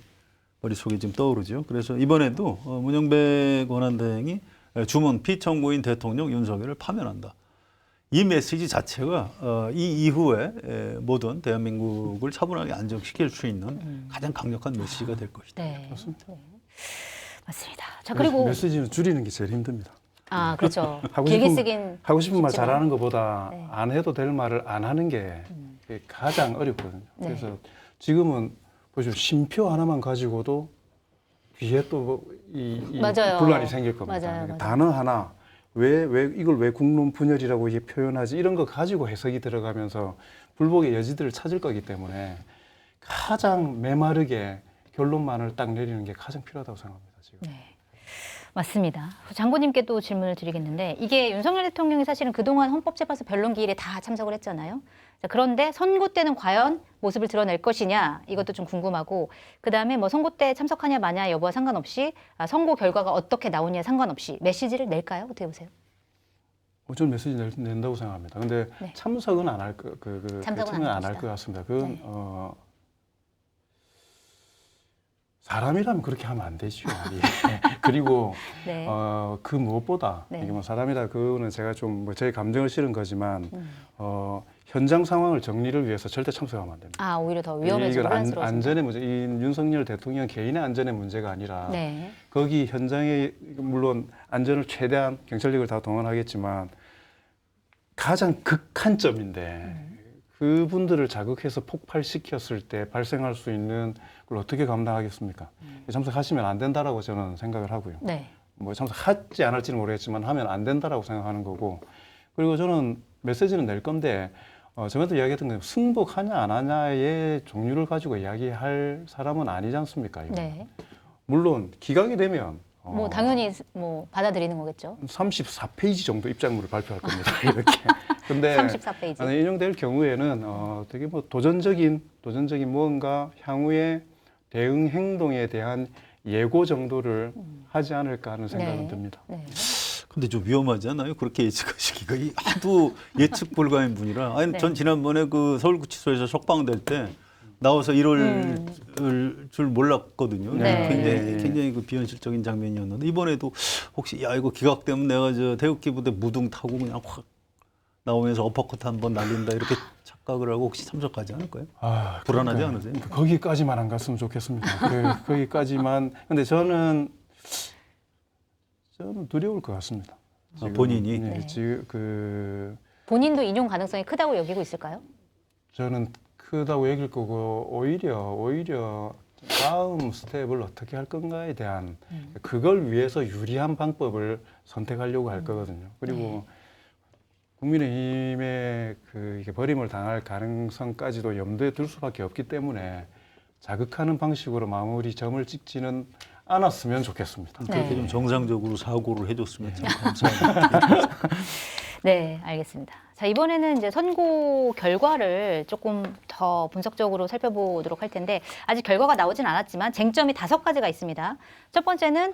머릿속에 지금 떠오르죠. 그래서 이번에도 문영배 권한대행이 주문 비청구인 대통령 윤석열을 파면한다. 이 메시지 자체가 이 이후에 모든 대한민국을 차분하게 안정시킬 수 있는 가장 강력한 메시지가 될 것이다. 네. 그렇습니다. 네. 맞습니다. 자, 그리고 메시지는 줄이는 게 제일 힘듭니다. 아, 그렇죠. 하고 길게 싶은- 쓰긴 하고 싶은 말 쉽지만. 잘하는 것보다 네. 안 해도 될 말을 안 하는 게 그게 가장 어렵거든요. 네. 그래서 지금은 보시면 쉼표 하나만 가지고도 뒤에 또 이 맞아요. 분란이 생길 겁니다. 맞아요, 맞아요. 단어 하나 왜 이걸 왜 국론 분열이라고 이게 표현하지 이런 거 가지고 해석이 들어가면서 불복의 여지들을 찾을 거기 때문에 가장 메마르게 결론만을 딱 내리는 게 가장 필요하다고 생각합니다. 지금. 네. 맞습니다. 장군님께 또 질문을 드리겠는데 이게 윤석열 대통령이 사실은 그동안 헌법재판소 변론기일에 다 참석을 했잖아요. 자, 그런데 선고 때는 과연 모습을 드러낼 것이냐 이것도 좀 궁금하고 그다음에 뭐 선고 때 참석하냐 마냐 여부와 상관없이 선고 결과가 어떻게 나오냐에 상관없이 메시지를 낼까요? 어떻게 보세요? 저는 메시지 낸다고 생각합니다. 근데 네. 참석은 안 할 참석은 안 안 할 것이다. 것 같습니다. 그건 네. 사람이라면 그렇게 하면 안 되죠. 예. 그리고 네. 그 무엇보다 네. 이게 뭐 사람이다 그거는 제가 좀 뭐 제 감정을 실은 거지만 현장 상황을 정리를 위해서 절대 참석하면 안 됩니다. 아 오히려 더 위험해지고 이건 혼란스러워진다. 안전의 문제, 이 윤석열 대통령 개인의 안전의 문제가 아니라 네. 거기 현장에 물론 안전을 최대한 경찰력을 다 동원하겠지만 가장 극한점인데 그분들을 자극해서 폭발시켰을 때 발생할 수 있는 걸 어떻게 감당하겠습니까? 참석하시면 안 된다라고 저는 생각을 하고요. 네. 뭐 참석할지 안 할지는 모르겠지만 하면 안 된다라고 생각하는 거고 그리고 저는 메시지는 낼 건데 저번에 이야기했던 건 승복하냐 안 하냐의 종류를 가지고 이야기할 사람은 아니지 않습니까? 이거. 네. 물론 기각이 되면 뭐 당연히 뭐 받아들이는 거겠죠. 34페이지 정도 입장문을 발표할 겁니다. 이렇게. 근데 34페이지. 인용될 경우에는 되게 뭐 도전적인 무언가 향후의 대응 행동에 대한 예고 정도를 하지 않을까 하는 생각은 네. 듭니다. 네. 근데 좀 위험하지 않아요? 그렇게 예측하시기가 하도 예측 불가인 분이라. 아니 네. 전 지난번에 그 서울구치소에서 석방될 때 나와서 이럴 줄 몰랐거든요. 네. 굉장히 그 비현실적인 장면이었는데 이번에도 혹시 야 이거 기각되면 내가 저 태극기 부대 무등 타고 그냥 확 나오면서 어퍼컷 한번 날린다 이렇게 착각을 하고 혹시 참석하지 않을까요? 불안하지 않으세요? 거기까지만 안 갔으면 좋겠습니다. 거기까지만. 근데 저는 두려울 것 같습니다. 지금, 본인이? 네, 네. 지금 본인도 인용 가능성이 크다고 여기고 있을까요? 저는 크다고 여길 거고 오히려 다음 스텝을 어떻게 할 건가에 대한 그걸 위해서 유리한 방법을 선택하려고 할 거거든요. 그리고 국민의힘의 이게 버림을 당할 가능성까지도 염두에 둘 수밖에 없기 때문에 자극하는 방식으로 마무리 점을 찍지는 않았으면 좋겠습니다. 그렇게 네. 좀 정상적으로 사고를 해줬으면 참 감사합니다. 네, 알겠습니다. 자, 이번에는 이제 선고 결과를 조금 더 분석적으로 살펴보도록 할 텐데 아직 결과가 나오진 않았지만 쟁점이 5가지가 있습니다. 첫 번째는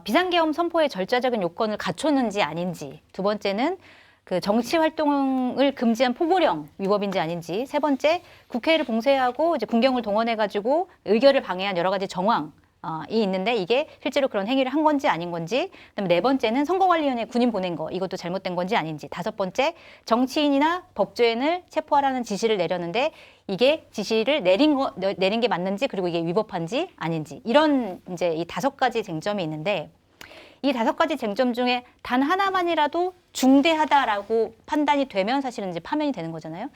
비상계엄 선포의 절차적인 요건을 갖췄는지 아닌지, 두 번째는 그 정치 활동을 금지한 포고령 위법인지 아닌지, 세 번째 국회를 봉쇄하고 이제 군경을 동원해가지고 의결을 방해한 여러 가지 정황이 있는데 이게 실제로 그런 행위를 한 건지 아닌 건지, 그다음에 네 번째는 선거관리위원회 군인 보낸 거 이것도 잘못된 건지 아닌지, 다섯 번째 정치인이나 법조인을 체포하라는 지시를 내렸는데 이게 지시를 내린 게 맞는지, 그리고 이게 위법한지 아닌지, 이런 이제 이 5가지 쟁점이 있는데 이 5가지 쟁점 중에 단 하나만이라도 중대하다라고 판단이 되면 사실은 이제 파면이 되는 거잖아요.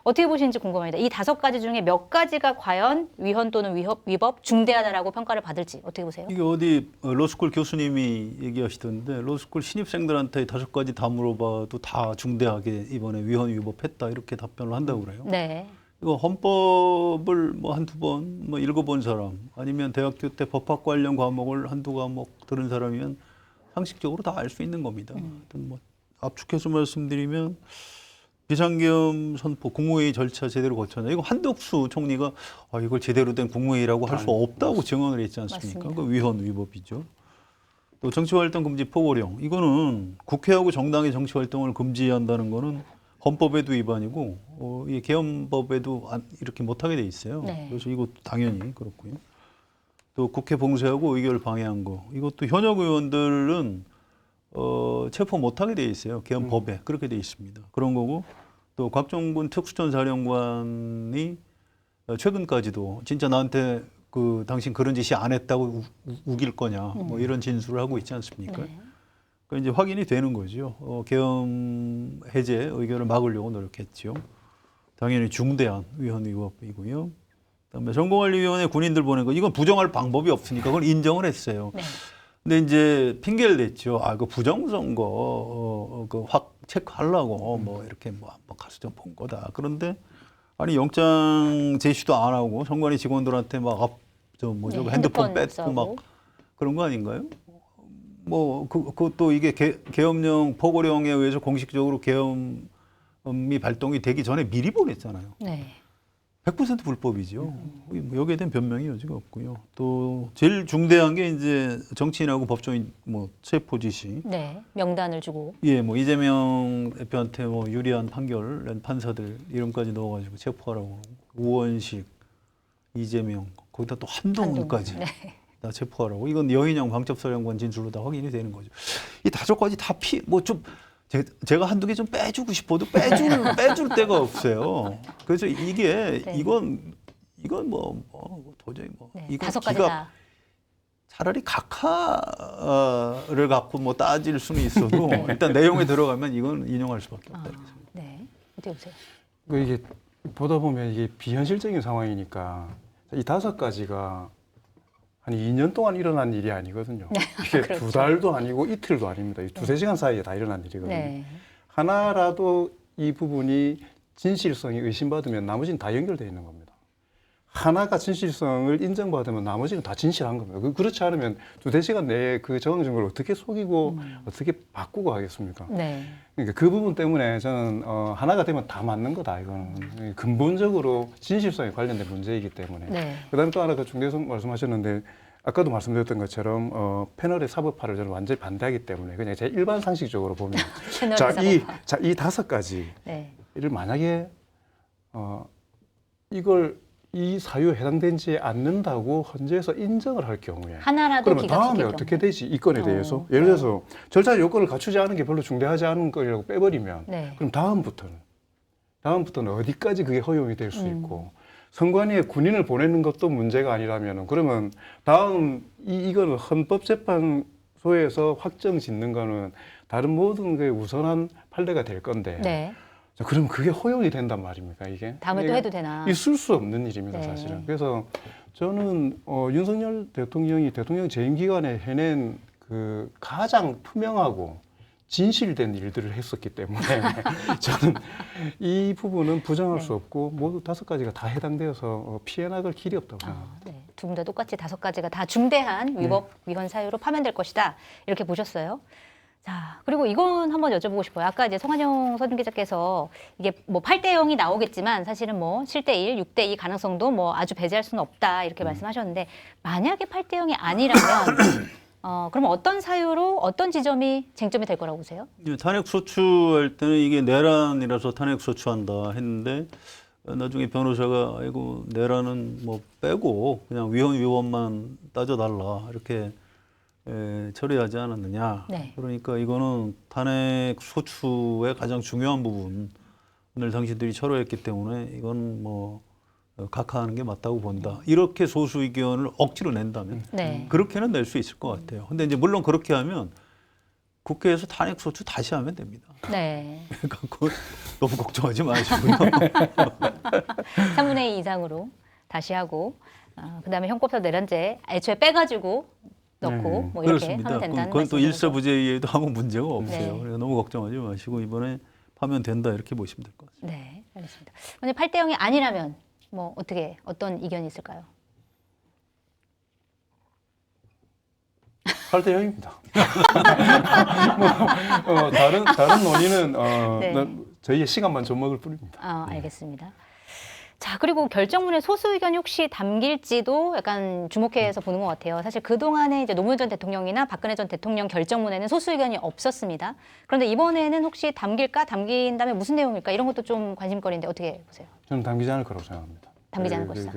어떻게 보시는지 궁금합니다. 이 5가지 중에 몇 가지가 과연 위헌 또는 위법, 중대하다라고 평가를 받을지 어떻게 보세요? 이게 어디 로스쿨 교수님이 얘기하시던데 로스쿨 신입생들한테 5가지 다 물어봐도 다 중대하게 이번에 위헌 위법했다 이렇게 답변을 한다고 그래요. 네. 이거 헌법을 뭐 한두 번 뭐 읽어본 사람 아니면 대학교 때 법학 관련 과목을 한두 과목 들은 사람이면 상식적으로 다 알 수 있는 겁니다. 하여튼 뭐 압축해서 말씀드리면 비상계엄 선포 국무회의 절차 제대로 거쳤냐. 이거 한덕수 총리가 이걸 제대로 된 국무회의라고 할 수 없다고 증언을 했지 않습니까? 맞습니다. 그 위헌 위법이죠. 또 정치활동 금지 포고령. 이거는 국회하고 정당의 정치활동을 금지한다는 거는 헌법에도 위반이고 이 계엄법에도 이렇게 못하게 돼 있어요. 네. 그래서 이것도 당연히 그렇고요. 또 국회 봉쇄하고 의결 방해한 거. 이것도 현역 의원들은 체포 못하게 돼 있어요. 계엄법에 그렇게 돼 있습니다. 그런 거고 또 곽종군 특수전사령관이 최근까지도 진짜 나한테 그 당신 그런 짓이 안 했다고 우길 거냐 뭐 이런 진술을 하고 있지 않습니까? 네. 그 이제 확인이 되는 거죠. 계엄 해제 의결을 막으려고 노력했죠. 당연히 중대한 위헌 위법이고요. 그다음에 선거관리위원회 군인들 보낸 거 이건 부정할 방법이 없으니까 그걸 인정을 했어요. 네. 근데 이제 핑계를 댔죠. 그 부정선거 확 체크하려고 뭐 이렇게 뭐 한번 가서 좀 본 거다. 그런데 아니 영장 제시도 안 하고 선관위 직원들한테 막 저거 핸드폰 뺏고 써고. 막 그런 거 아닌가요? 뭐 그것도 이게 계엄령 포고령에 의해서 공식적으로 계엄이 발동이 되기 전에 미리 보냈잖아요. 네. 100% 불법이죠. 뭐 여기에 대한 변명이 여지가 없고요. 또 제일 중대한 게 이제 정치인하고 법조인 뭐 체포 지시. 네. 명단을 주고. 예, 뭐 이재명 대표한테 뭐 유리한 판결 낸 판사들 이름까지 넣어가지고 체포하라고. 우원식, 이재명, 거기다 또 한동훈까지 네. 다 체포하라고. 이건 여인영 방첩사령관 진술로 다 확인이 되는 거죠. 이 5가지 다 뭐 좀 제가 한두 개 좀 빼주고 싶어도 빼줄 데가 없어요. 그래서 이게 네. 이건 뭐 도저히 뭐 네. 이건 5가지 기가 다. 차라리 각하를 갖고 뭐 따질 수는 있어도 네. 일단 내용에 들어가면 이건 인용할 수밖에 없다. 이렇게 생각합니다. 네. 어떻게 보세요? 이게 보다 보면 이게 비현실적인 상황이니까 이 5가지가 한 2년 동안 일어난 일이 아니거든요. 이게 그렇죠. 2달도 아니고 이틀도 아닙니다. 2-3시간 사이에 다 일어난 일이거든요. 네. 하나라도 이 부분이 진실성이 의심받으면 나머지는 다 연결되어 있는 겁니다. 하나가 진실성을 인정받으면 나머지는 다 진실한 겁니다. 그렇지 않으면 2-3시간 내에 그 정황 증거를 어떻게 속이고 어떻게 바꾸고 하겠습니까? 네. 그러니까 그 부분 때문에 저는 하나가 되면 다 맞는 거다. 이거는 근본적으로 진실성에 관련된 문제이기 때문에. 네. 그다음에 또 하나 그 중대성 말씀하셨는데 아까도 말씀드렸던 것처럼 패널의 사법화를 저는 완전히 반대하기 때문에 그냥 제 일반 상식적으로 보면 채널의 이 5가지를 네. 만약에 이걸 이 사유에 해당되지 않는다고 헌재에서 인정을 할 경우에 하나라도 그러면 기각시킬 다음에 경우. 어떻게 되지 이 건에 대해서 예를 네. 들어서 절차 요건을 갖추지 않은 게 별로 중대하지 않은 거라고 빼버리면 네. 그럼 다음부터는 어디까지 그게 허용이 될 수 있고 선관위에 군인을 보내는 것도 문제가 아니라면은 그러면 다음 이거는 헌법재판소에서 확정 짓는 거는 다른 모든 게 우선한 판례가 될 건데 네. 자, 그럼 그게 허용이 된단 말입니까 이게? 다음에 또 이게 해도 되나? 있을 수 없는 일입니다 네. 사실은. 그래서 저는 윤석열 대통령이 대통령 재임 기간에 해낸 그 가장 투명하고 진실된 일들을 했었기 때문에 저는 이 부분은 부정할 수 없고 모두 5가지가 다 해당되어서 피해 나갈 길이 없다고 생각합니다. 네. 두 분 다 똑같이 5가지가 다 중대한 위법 위헌 사유로 파면될 것이다. 이렇게 보셨어요. 자, 그리고 이건 한번 여쭤보고 싶어요. 아까 이제 성한영 서준 기자께서 이게 뭐 8대 0이 나오겠지만 사실은 뭐 7대 1, 6대 2 가능성도 뭐 아주 배제할 수는 없다. 이렇게 말씀하셨는데 만약에 8대 0이 아니라면 그럼 어떤 사유로 어떤 지점이 쟁점이 될 거라고 보세요? 탄핵 소추할 때는 이게 내란이라서 탄핵 소추한다 했는데 나중에 변호사가 아이고 내란은 뭐 빼고 그냥 위헌만 따져달라 이렇게 처리하지 않았느냐. 네. 그러니까 이거는 탄핵 소추의 가장 중요한 부분을 당신들이 철회했기 때문에 이건 뭐 각하하는 게 맞다고 본다. 이렇게 소수 의견을 억지로 낸다면 네. 그렇게는 낼 수 있을 것 같아요. 근데 이제 물론 그렇게 하면 국회에서 탄핵 소추 다시 하면 됩니다. 네. 그러니까 그건 너무 걱정하지 마시고요. 3분의 2 이상으로 다시 하고 그다음에 형법상 내란죄 애초에 빼가지고 넣고 뭐 이렇게 그렇습니다. 하면 된다는 그건 또 말씀이죠. 일사부재에도 아무 문제가 없어요. 네. 그래서 너무 걱정하지 마시고 이번에 하면 된다 이렇게 보시면 될 것 같습니다. 네, 알겠습니다. 만약 8대 0이 아니라면 뭐 어떤 이견이 있을까요? 8대 0입니다. 뭐, 다른 논의는 네. 저희의 시간만 좀 먹을 뿐입니다. 알겠습니다. 자, 그리고 결정문에 소수 의견이 혹시 담길지도 약간 주목해서 보는 것 같아요. 사실 그동안에 이제 노무현 전 대통령이나 박근혜 전 대통령 결정문에는 소수 의견이 없었습니다. 그런데 이번에는 혹시 담길까? 담긴다면 무슨 내용일까? 이런 것도 좀 관심거리인데 어떻게 보세요? 저는 담기지 않을 거라고 생각합니다. 담기지 않을 것이다.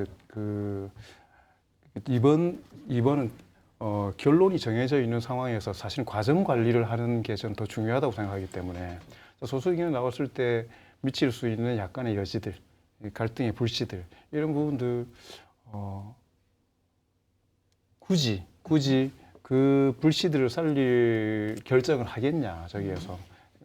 이번은 결론이 정해져 있는 상황에서 사실 과정 관리를 하는 게 저는 더 중요하다고 생각하기 때문에 소수 의견이 나왔을 때 미칠 수 있는 약간의 여지들, 갈등의 불씨들 이런 부분들 굳이 그 불씨들을 살릴 결정을 하겠냐 저기에서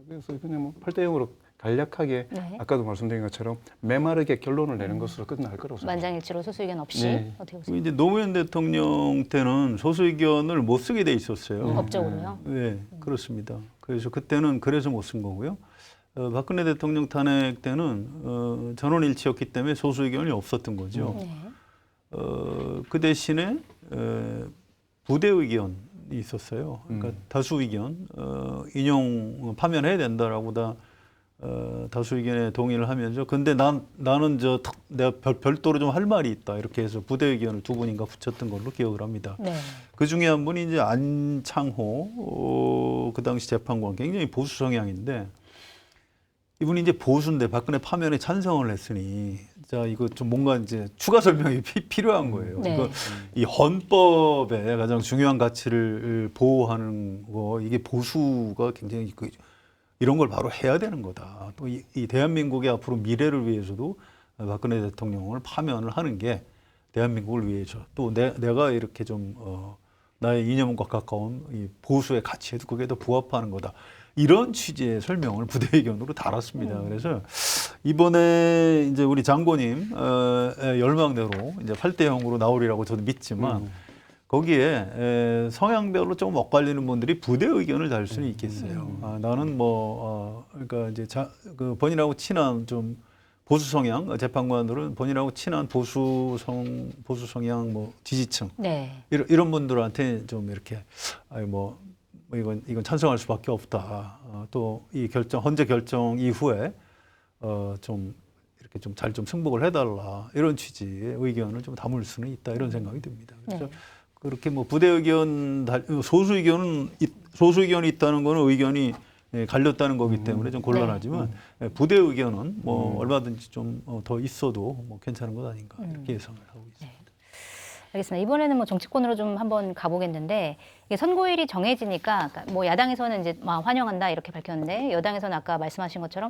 그래서 그냥 뭐 8대 0으로 간략하게 네. 아까도 말씀드린 것처럼 메마르게 결론을 내는 것으로 끝날 거라고 생각합니다. 만장일치로 소수 의견 없이 네. 어떻게 보세요? 이제 노무현 대통령 때는 소수 의견을 못 쓰게 돼 있었어요. 법적으로요? 네, 그렇습니다. 그래서 그때는 그래서 못 쓴 거고요. 박근혜 대통령 탄핵 때는 전원일치였기 때문에 소수 의견이 없었던 거죠. 네. 그 대신에 부대 의견이 있었어요. 그러니까 다수 의견 인용 파면해야 된다라고 다수 의견에 동의를 하면서 근데 나는 내가 별도로 좀 할 말이 있다 이렇게 해서 부대 의견을 두 분인가 붙였던 걸로 기억을 합니다. 네. 그 중에 한 분이 이제 안창호 그 당시 재판관 굉장히 보수 성향인데 이분이 이제 보수인데 박근혜 파면에 찬성을 했으니 자 이거 좀 뭔가 이제 추가 설명이 필요한 거예요. 네. 이거 이 헌법의 가장 중요한 가치를 보호하는 거 이게 보수가 굉장히 이런 걸 바로 해야 되는 거다. 또 이 대한민국의 앞으로 미래를 위해서도 박근혜 대통령을 파면을 하는 게 대한민국을 위해서 또 내가 이렇게 좀 나의 이념과 가까운 이 보수의 가치에도 그게 더 부합하는 거다. 이런 취지의 설명을 부대 의견으로 달았습니다. 그래서 이번에 이제 우리 장고님 열망대로 이제 8대 0으로 나오리라고 저도 믿지만 거기에 성향별로 조금 엇갈리는 분들이 부대 의견을 달 수는 있겠어요. 나는 그러니까 이제 그 본인하고 친한 좀 보수 성향 재판관들은 본인하고 친한 보수 성향 뭐 지지층 네. 이런 분들한테 좀 이렇게 이건 찬성할 수밖에 없다. 또 이 헌재 결정 이후에 좀 이렇게 좀 잘 좀 승복을 해달라 이런 취지의 의견을 좀 담을 수는 있다 이런 생각이 듭니다. 그래서 네. 그렇게 뭐 부대 의견 소수 의견이 있다는 거는 의견이 갈렸다는 거기 때문에 좀 곤란하지만 부대 의견은 뭐 얼마든지 좀 더 있어도 뭐 괜찮은 것 아닌가 이렇게 예상을 하고 있습니다. 네. 알겠습니다. 이번에는 뭐 정치권으로 좀 한번 가보겠는데 이게 선고일이 정해지니까 그러니까 뭐 야당에서는 이제 막 환영한다 이렇게 밝혔는데 여당에서는 아까 말씀하신 것처럼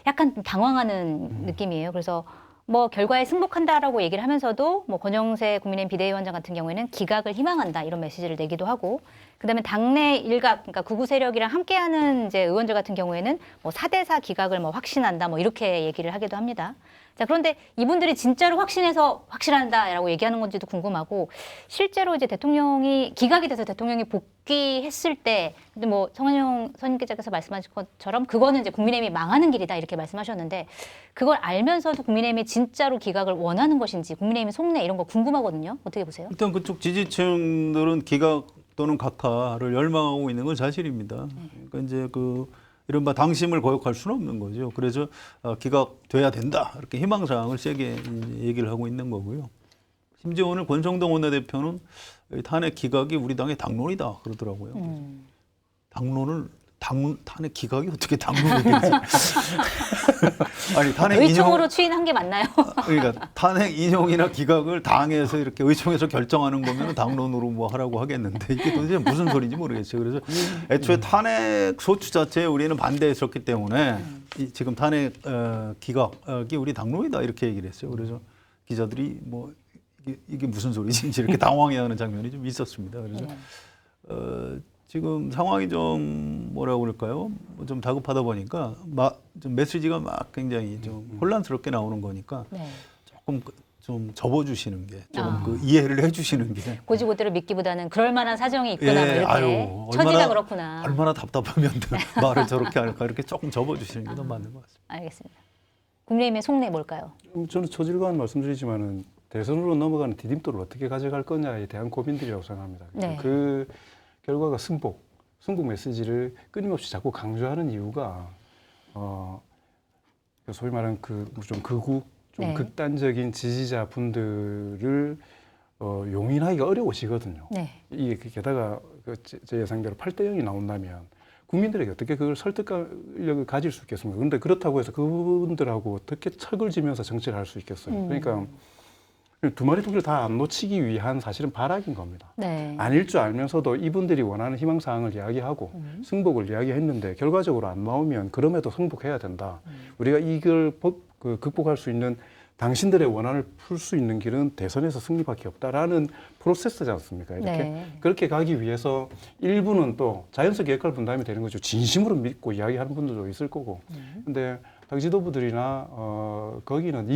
약간 당황하는 느낌이에요. 그래서 뭐 결과에 승복한다라고 얘기를 하면서도 뭐 권영세 국민의힘 비대위원장 같은 경우에는 기각을 희망한다 이런 메시지를 내기도 하고 그다음에 당내 일각 그러니까 극우 세력이랑 함께하는 이제 의원들 같은 경우에는 뭐 4대4 기각을 뭐 확신한다 뭐 이렇게 얘기를 하기도 합니다. 자, 그런데 이분들이 진짜로 확신해서 확실한다라고 얘기하는 건지도 궁금하고 실제로 이제 대통령이 기각이 돼서 대통령이 복귀했을 때 근데 뭐 성한영 선임기자께서 말씀하신 것처럼 그거는 이제 국민의힘이 망하는 길이다 이렇게 말씀하셨는데 그걸 알면서도 국민의힘이 진짜로 기각을 원하는 것인지 국민의힘의 속내 이런 거 궁금하거든요. 어떻게 보세요? 일단 그쪽 지지층들은 기각 또는 각하를 열망하고 있는 건 사실입니다. 그러니까 이제 이른바 당심을 거역할 수는 없는 거죠. 그래서 기각돼야 된다 이렇게 희망사항을 세게 얘기를 하고 있는 거고요. 심지어 오늘 권성동 원내대표는 탄핵 기각이 우리 당의 당론이다 그러더라고요. 탄핵 기각이 어떻게 당론이 되지? 아니 탄핵 의총으로 추인한 게 맞나요? 그러니까 탄핵 인용이나 기각을 당에서 이렇게 의총에서 결정하는 거면 당론으로 뭐 하라고 하겠는데 이게 도대체 무슨 소리인지 모르겠어요. 그래서 애초에 탄핵 소추 자체에 우리는 반대했었기 때문에 지금 탄핵 기각이 우리 당론이다 이렇게 얘기를 했어요. 그래서 기자들이 뭐 이게 무슨 소리지 이렇게 당황해하는 장면이 좀 있었습니다. 그래서 지금 상황이 좀 뭐라고 그럴까요? 좀 다급하다 보니까 좀 메시지가 막 굉장히 좀 혼란스럽게 나오는 거니까 네. 조금 좀 접어주시는 게, 좀 그 이해를 해주시는 게. 고지고대로 믿기보다는 그럴 만한 사정이 있구나 뭐 이렇게 아유, 처지가 그렇구나. 얼마나 답답하면 말을 저렇게 할까 이렇게 조금 접어주시는 게 더 맞는 것 같습니다. 알겠습니다. 국민의힘의 속내 뭘까요? 저는 초질관 말씀드리지만은 대선으로 넘어가는 디딤돌을 어떻게 가져갈 거냐에 대한 고민들이라고 생각합니다. 네. 그 결과가 승복 메시지를 끊임없이 자꾸 강조하는 이유가 소위 말하는 좀 극우, 좀 네. 극단적인 지지자분들을 용인하기가 어려우시거든요. 네. 이게 게다가 제 예상대로 8대 0이 나온다면 국민들에게 어떻게 그걸 설득력을 가질 수 있겠습니까? 그런데 그렇다고 해서 그분들하고 어떻게 척을 지면서 정치를 할 수 있겠어요? 그러니까 두 마리 토끼를 다 안 놓치기 위한 사실은 발악인 겁니다. 네. 아닐 줄 알면서도 이분들이 원하는 희망사항을 이야기하고 승복을 이야기했는데 결과적으로 안 나오면 그럼에도 승복해야 된다. 우리가 이걸 극복할 수 있는 당신들의 원한을 풀 수 있는 길은 대선에서 승리밖에 없다라는 프로세스지 않습니까? 이렇게 네. 그렇게 가기 위해서 일부는 또 자연스럽게 역할 분담이 되는 거죠. 진심으로 믿고 이야기하는 분들도 있을 거고. 근데 당 지도부들이나 거기는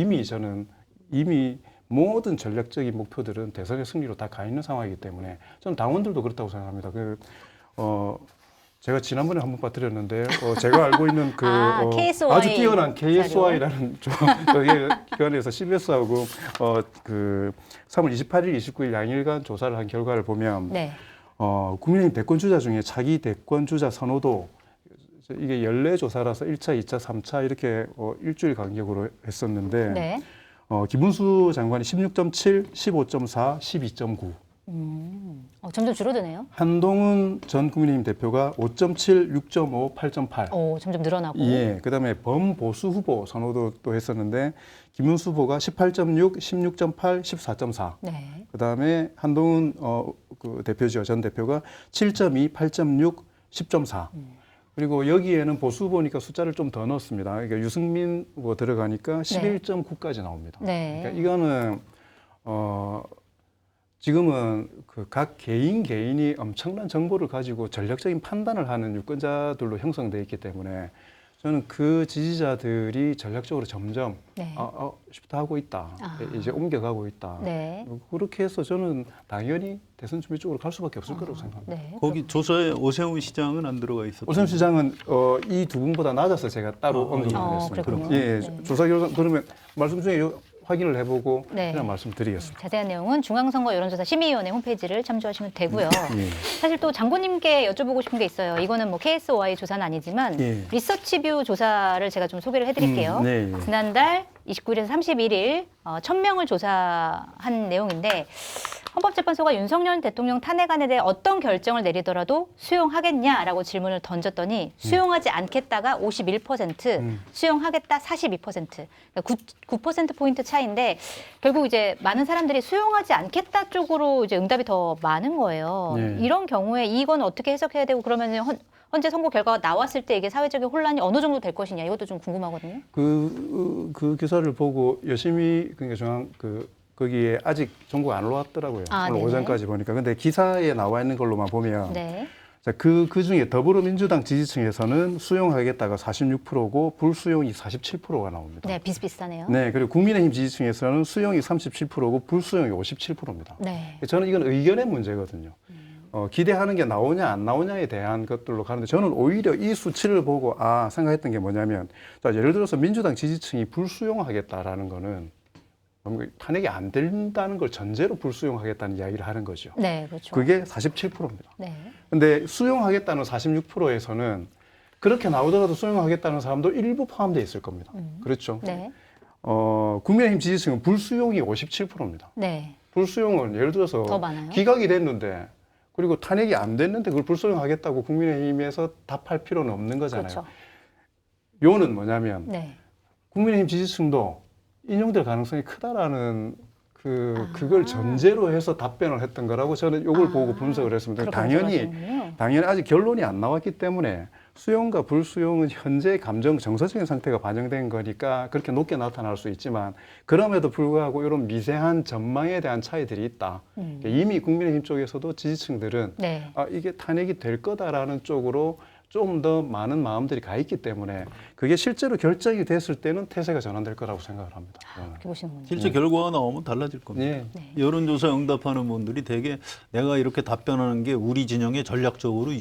이미 모든 전략적인 목표들은 대선의 승리로 다 가 있는 상황이기 때문에 저는 당원들도 그렇다고 생각합니다. 제가 지난번에 한번 빠뜨렸는데 제가 알고 있는 KSY 아주 뛰어난 KSY라는 기관에서 CBS하고 3월 28일, 29일 양일간 조사를 한 결과를 보면 네. 국민의힘 대권 주자 중에 자기 대권 주자 선호도 이게 연례 조사라서 1차, 2차, 3차 이렇게 일주일 간격으로 했었는데 네. 김문수 장관이 16.7, 15.4, 12.9. 점점 줄어드네요. 한동훈 전 국민의힘 대표가 5.7, 6.5, 8.8. 점점 늘어나고. 예, 그다음에 범보수 후보 선호도 했었는데 김문수 후보가 18.6, 16.8, 14.4. 네. 그다음에 한동훈 대표죠. 전 대표가 7.2, 8.6, 10.4. 그리고 여기에는 보수 후보니까 숫자를 좀 더 넣었습니다. 그러니까 유승민 후보 들어가니까 11.9까지 나옵니다. 네. 그러니까 이거는 지금은 각 개인이 엄청난 정보를 가지고 전략적인 판단을 하는 유권자들로 형성되어 있기 때문에 저는 그 지지자들이 전략적으로 점점 쉽다 하고 있다. 이제 옮겨가고 있다. 네. 그렇게 해서 저는 당연히 대선 준비 쪽으로 갈 수밖에 없을 거라고 생각합니다. 네. 거기 조사에 오세훈 시장은 안 들어가 있었죠. 오세훈 시장은 이 두 분보다 낮아서 제가 따로 언급을 했습니다. 그렇군요. 예, 네. 조사 결과 그러면 말씀 중에 확인을 해보고 네. 그냥 말씀드리겠습니다. 자세한 내용은 중앙선거 여론조사 심의위원회 홈페이지를 참조하시면 되고요. 예. 사실 또 장관님께 여쭤보고 싶은 게 있어요. 이거는 뭐 KSY 조사는 아니지만 예. 리서치뷰 조사를 제가 좀 소개를 해드릴게요. 네. 지난달 29일에서 31일 1,000명을 조사한 내용인데 헌법재판소가 윤석열 대통령 탄핵안에 대해 어떤 결정을 내리더라도 수용하겠냐라고 질문을 던졌더니 수용하지 않겠다가 51%, 수용하겠다 42%, 그러니까 9%포인트 차이인데 결국 이제 많은 사람들이 수용하지 않겠다 쪽으로 이제 응답이 더 많은 거예요. 네. 이런 경우에 이건 어떻게 해석해야 되고 그러면 현재 선거 결과가 나왔을 때 이게 사회적인 혼란이 어느 정도 될 것이냐 이것도 좀 궁금하거든요. 그 기사를 보고 열심히 그러니까 거기에 아직 정보가 안 올라왔더라고요. 오늘 네네. 오전까지 보니까. 근데 기사에 나와 있는 걸로만 보면 네. 자, 그 중에 더불어민주당 지지층에서는 수용하겠다가 46%고 불수용이 47%가 나옵니다. 네, 비슷비슷하네요. 네, 그리고 국민의힘 지지층에서는 수용이 37%고 불수용이 57%입니다. 네. 저는 이건 의견의 문제거든요. 기대하는 게 나오냐 안 나오냐에 대한 것들로 가는데 저는 오히려 이 수치를 보고 생각했던 게 뭐냐면 자, 예를 들어서 민주당 지지층이 불수용하겠다라는 거는 탄핵이 안 된다는 걸 전제로 불수용하겠다는 이야기를 하는 거죠. 네, 그렇죠. 그게 47%입니다. 네. 근데 수용하겠다는 46%에서는 그렇게 나오더라도 수용하겠다는 사람도 일부 포함되어 있을 겁니다. 그렇죠. 네. 국민의힘 지지층은 불수용이 57%입니다. 네. 불수용은 예를 들어서 더 많아요? 기각이 됐는데 그리고 탄핵이 안 됐는데 그걸 불수용하겠다고 국민의힘에서 답할 필요는 없는 거잖아요. 그렇죠. 요는 뭐냐면 네. 국민의힘 지지층도 인용될 가능성이 크다라는 그걸 전제로 해서 답변을 했던 거라고 저는 이걸 보고 분석을 했습니다. 그렇게 당연히 분석하시는군요. 아직 결론이 안 나왔기 때문에 수용과 불수용은 현재 감정 정서적인 상태가 반영된 거니까 그렇게 높게 나타날 수 있지만 그럼에도 불구하고 이런 미세한 전망에 대한 차이들이 있다. 이미 국민의힘 쪽에서도 지지층들은 네. 이게 탄핵이 될 거다라는 쪽으로 좀 더 많은 마음들이 가 있기 때문에 그게 실제로 결정이 됐을 때는 태세가 전환될 거라고 생각을 합니다. 그렇게 보시는군요. 실제 결과가 나오면 달라질 겁니다. 예. 네. 여론조사 응답하는 분들이 되게 내가 이렇게 답변하는 게 우리 진영에 전략적으로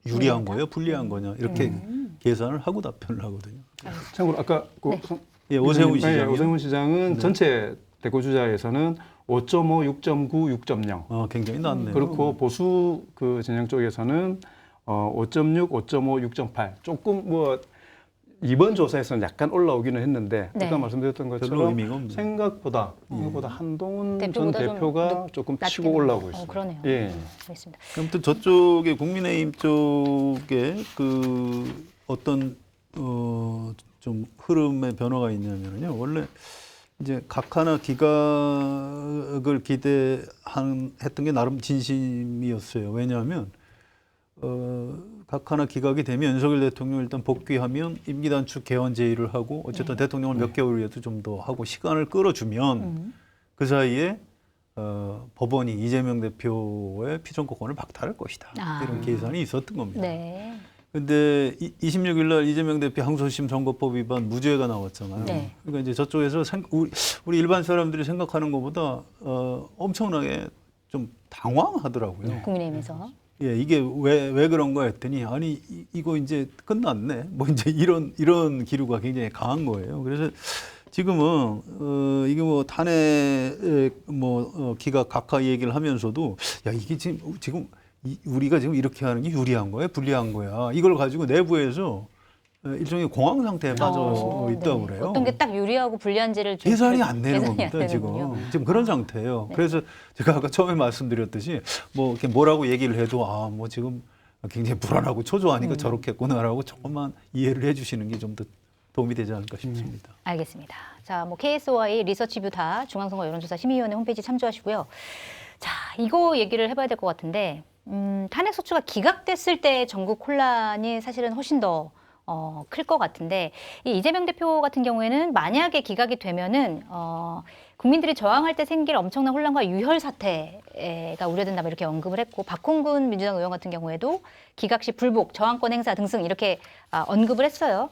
유리한 거예요, 불리한 거냐 이렇게 계산을 하고 답변을 하거든요. 참고로 아까 네. 예, 오세훈 시장. 오세훈 시장은 전체 대구 주자에서는 5.5, 6.9, 6.0 굉장히 낮네요. 그렇고 보수 그 진영 쪽에서는 5.6, 5.5, 6.8 조금 뭐 이번 조사에서는 약간 올라오기는 했는데 네. 아까 말씀드렸던 별로 것처럼 의미가 없네요. 생각보다 한동훈 전 대표보다 좀 대표가 조금 낮게 치고 올라오고 되네요. 있습니다. 그러네요. 예. 알겠습니다. 아무튼 저쪽에 국민의힘 쪽에 어떤 좀 흐름의 변화가 있냐면요. 원래 이제 각 하나 기각을 했던 게 나름 진심이었어요. 왜냐하면 각 하나 기각이 되면 윤석열 대통령 일단 복귀하면 임기 단축 개헌 제의를 하고 어쨌든 대통령을 몇 개월이라도 좀 더 하고 시간을 끌어주면 그 사이에 법원이 이재명 대표의 피선거권을 박탈할 것이다. 이런 계산이 있었던 겁니다. 네. 근데 26일 날 이재명 대표 항소심 선거법 위반 무죄가 나왔잖아요. 네. 그러니까 이제 저쪽에서 우리 일반 사람들이 생각하는 것보다 엄청나게 좀 당황하더라고요. 국민의힘에서. 예, 이게 왜 그런가 했더니 아니 이거 이제 끝났네. 뭐 이제 이런 기류가 굉장히 강한 거예요. 그래서 지금은 이게 뭐 탄핵 기각 각하 얘기를 하면서도 야 이게 지금 우리가 지금 이렇게 하는 게 유리한 거야, 불리한 거야. 이걸 가지고 내부에서 일종의 공황 상태에 빠져 있다고 네. 그래요. 어떤 게 딱 유리하고 불리한지를 좀 계산이 안 되는 계산이 안 겁니다, 되는군요. 지금 그런 상태예요. 그래서 제가 아까 처음에 말씀드렸듯이 뭐 이렇게 뭐라고 얘기를 해도 뭐 지금 굉장히 불안하고 초조하니까 저렇게 했구나라고 조금만 이해를 해주시는 게 좀 더 도움이 되지 않을까 싶습니다. 알겠습니다. 자, 뭐 KSOI 리서치뷰 다 중앙선거 여론조사 심의위원회 홈페이지 참조하시고요. 자, 이거 얘기를 해봐야 될 것 같은데 탄핵 소추가 기각됐을 때 전국 혼란이 사실은 훨씬 더 클 것 같은데 이 이재명 대표 같은 경우에는 만약에 기각이 되면은 국민들이 저항할 때 생길 엄청난 혼란과 유혈 사태가 우려된다 이렇게 언급을 했고 박홍근 민주당 의원 같은 경우에도 기각 시 불복, 저항권 행사 등등 이렇게 언급을 했어요.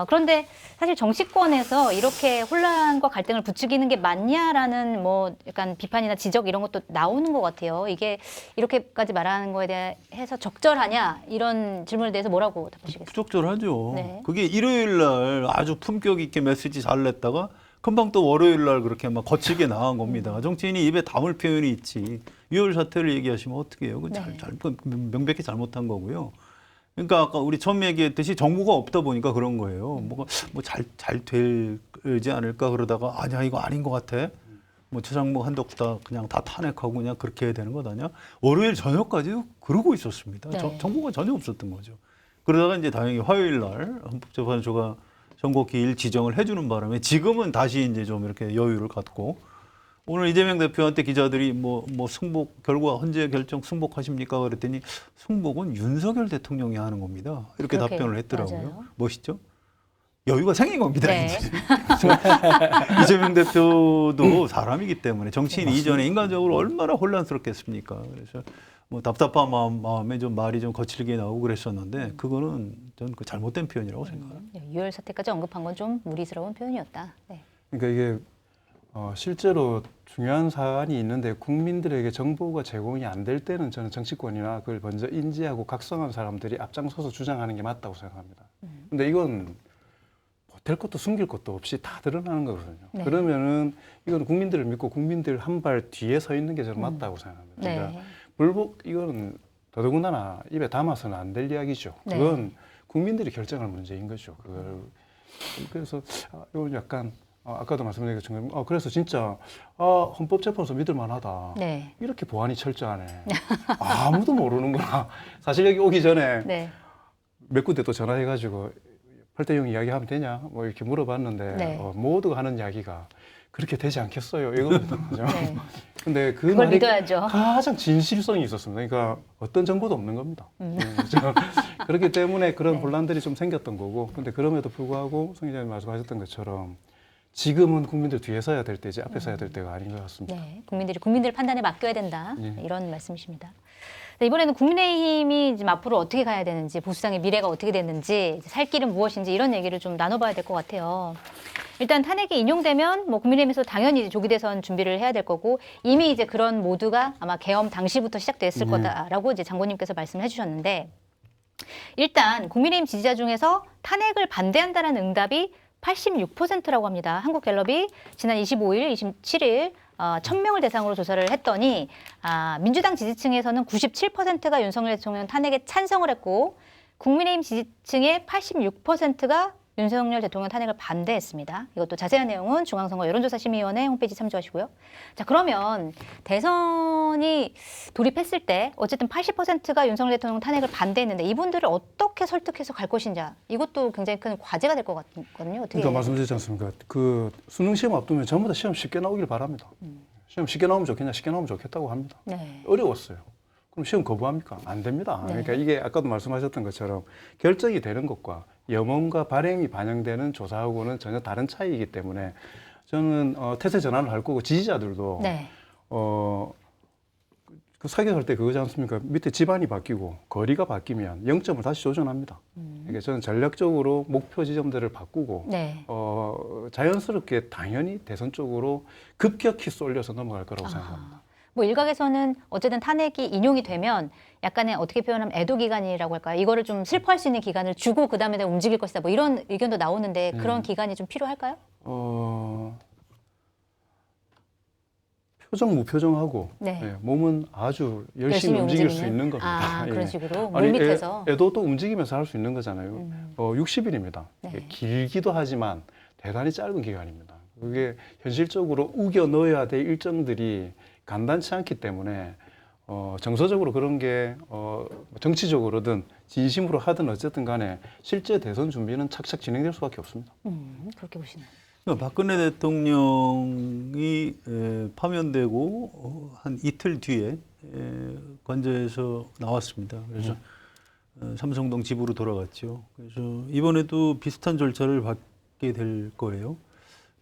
그런데 사실 정치권에서 이렇게 혼란과 갈등을 부추기는 게 맞냐라는 뭐 약간 비판이나 지적 이런 것도 나오는 것 같아요. 이게 이렇게까지 말하는 거에 대해서 적절하냐 이런 질문에 대해서 뭐라고 답하시겠어요? 부적절하죠. 네. 그게 일요일 날 아주 품격 있게 메시지 잘 냈다가 금방 또 월요일 날 그렇게 막 거칠게 나간 겁니다. 정치인이 입에 담을 표현이 있지. 유혈 사태를 얘기하시면 어떻게 해요? 그 명백히 잘못한 거고요. 그러니까 아까 우리 처음 얘기했듯이 정보가 없다 보니까 그런 거예요. 뭐가 잘 되지 않을까 그러다가 아니야 이거 아닌 것 같아. 뭐 최상목 한덕수 다 그냥 다 탄핵하고 그냥 그렇게 해야 되는 것 아니야? 월요일 저녁까지도 그러고 있었습니다. 네. 정보가 전혀 없었던 거죠. 그러다가 이제 다행히 화요일 날 헌법재판소가 선거기일 지정을 해주는 바람에 지금은 다시 이제 좀 이렇게 여유를 갖고 오늘 이재명 대표한테 기자들이 뭐 승복 결과 헌재 결정 승복하십니까? 그랬더니 승복은 윤석열 대통령이 하는 겁니다. 이렇게 그렇게, 답변을 했더라고요. 맞아요. 멋있죠? 여유가 생긴 겁니다. 네. 이제. 이재명 대표도 사람이기 때문에 정치인 이전에 인간적으로 얼마나 혼란스럽겠습니까? 그래서 뭐 답답한 마음에 좀 말이 좀 거칠게 나오고 그랬었는데 그거는 저는 그 잘못된 표현이라고 생각합니다. 유혈 사태까지 언급한 건 좀 무리스러운 표현이었다. 네. 그러니까 이게 실제로 중요한 사안이 있는데 국민들에게 정보가 제공이 안 될 때는 저는 정치권이나 그걸 먼저 인지하고 각성한 사람들이 앞장서서 주장하는 게 맞다고 생각합니다. 근데 이건 될 것도 숨길 것도 없이 다 드러나는 거거든요. 네. 그러면은 이건 국민들을 믿고 국민들 한 발 뒤에 서 있는 게 저는 맞다고 생각합니다. 그러니까 네. 불복 이건 더더군다나 입에 담아서는 안 될 이야기죠. 네. 그건 국민들이 결정할 문제인 거죠. 그래서 이건 약간 아까도 말씀드린 것처럼 그래서 진짜 헌법재판소 믿을만하다. 네. 이렇게 보안이 철저하네. 아무도 모르는구나. 사실 여기 오기 전에 네. 몇 군데 또 전화해가지고 8대0 이야기하면 되냐 뭐 이렇게 물어봤는데 네. 모두가 하는 이야기가 그렇게 되지 않겠어요. 이겁니다. 네. 근데 그 그걸 말이 믿어야죠. 가장 진실성이 있었습니다. 그러니까 어떤 정보도 없는 겁니다. 그렇죠? 그렇기 때문에 그런 네. 혼란들이 좀 생겼던 거고, 근데 그럼에도 불구하고 송 기자님 말씀하셨던 것처럼 지금은 국민들 뒤에 서야 될 때지 앞에 서야 될 때가 아닌 것 같습니다. 네, 국민들 판단에 맡겨야 된다. 예. 이런 말씀이십니다. 네, 이번에는 국민의힘이 지금 앞으로 어떻게 가야 되는지, 보수당의 미래가 어떻게 됐는지, 이제 살 길은 무엇인지 이런 얘기를 좀 나눠봐야 될 것 같아요. 일단 탄핵이 인용되면 뭐 국민의힘에서 당연히 이제 조기 대선 준비를 해야 될 거고 이미 이제 그런 모두가 아마 계엄 당시부터 시작됐을 거다라고 이제 장관님께서 말씀을 해주셨는데 일단 국민의힘 지지자 중에서 탄핵을 반대한다는 응답이 86%라고 합니다. 한국갤럽이 지난 25일, 27일 1,000명을 대상으로 조사를 했더니 민주당 지지층에서는 97%가 윤석열 대통령 탄핵에 찬성을 했고 국민의힘 지지층의 86%가 윤석열 대통령 탄핵을 반대했습니다. 이것도 자세한 내용은 중앙선거 여론조사심의위원회 홈페이지 참조하시고요. 자, 그러면 대선이 돌입했을 때 어쨌든 80%가 윤석열 대통령 탄핵을 반대했는데 이분들을 어떻게 설득해서 갈 것인지 이것도 굉장히 큰 과제가 될 것 같거든요. 어떻게? 그러니까 말씀드렸지 않습니까? 그 수능 시험 앞두면 전부 다 시험 쉽게 나오길 바랍니다. 시험 쉽게 나오면 좋겠냐, 쉽게 나오면 좋겠다고 합니다. 네. 어려웠어요. 그럼 시험 거부합니까? 안 됩니다. 네. 그러니까 이게 아까도 말씀하셨던 것처럼 결정이 되는 것과 염원과 발행이 반영되는 조사하고는 전혀 다른 차이이기 때문에 저는 태세 전환을 할 거고 지지자들도 네. 그 사격할 때 그거지 않습니까? 밑에 집안이 바뀌고 거리가 바뀌면 0점을 다시 조정합니다. 그러니까 저는 전략적으로 목표 지점들을 바꾸고 네. 자연스럽게 당연히 대선 쪽으로 급격히 쏠려서 넘어갈 거라고 생각합니다. 뭐 일각에서는 어쨌든 탄핵이 인용이 되면 약간의 어떻게 표현하면 애도 기간이라고 할까요? 이거를 좀 슬퍼할 수 있는 기간을 주고 그다음에 내가 움직일 것이다. 뭐 이런 의견도 나오는데 그런 기간이 좀 필요할까요? 표정 무표정하고 네. 몸은 아주 열심히 움직일 수 있는 겁니다. 그런 식으로 아니, 물 밑에서. 애도도 움직이면서 할 수 있는 거잖아요. 60일입니다. 네. 길기도 하지만 대단히 짧은 기간입니다. 그게 현실적으로 우겨 넣어야 될 일정들이 간단치 않기 때문에 정서적으로 그런 게 정치적으로든 진심으로 하든 어쨌든 간에 실제 대선 준비는 착착 진행될 수밖에 없습니다. 그렇게 보시나요? 박근혜 대통령이 파면되고 한 이틀 뒤에 관저에서 나왔습니다. 그래서 삼성동 집으로 돌아갔죠. 그래서 이번에도 비슷한 절차를 받게 될 거예요.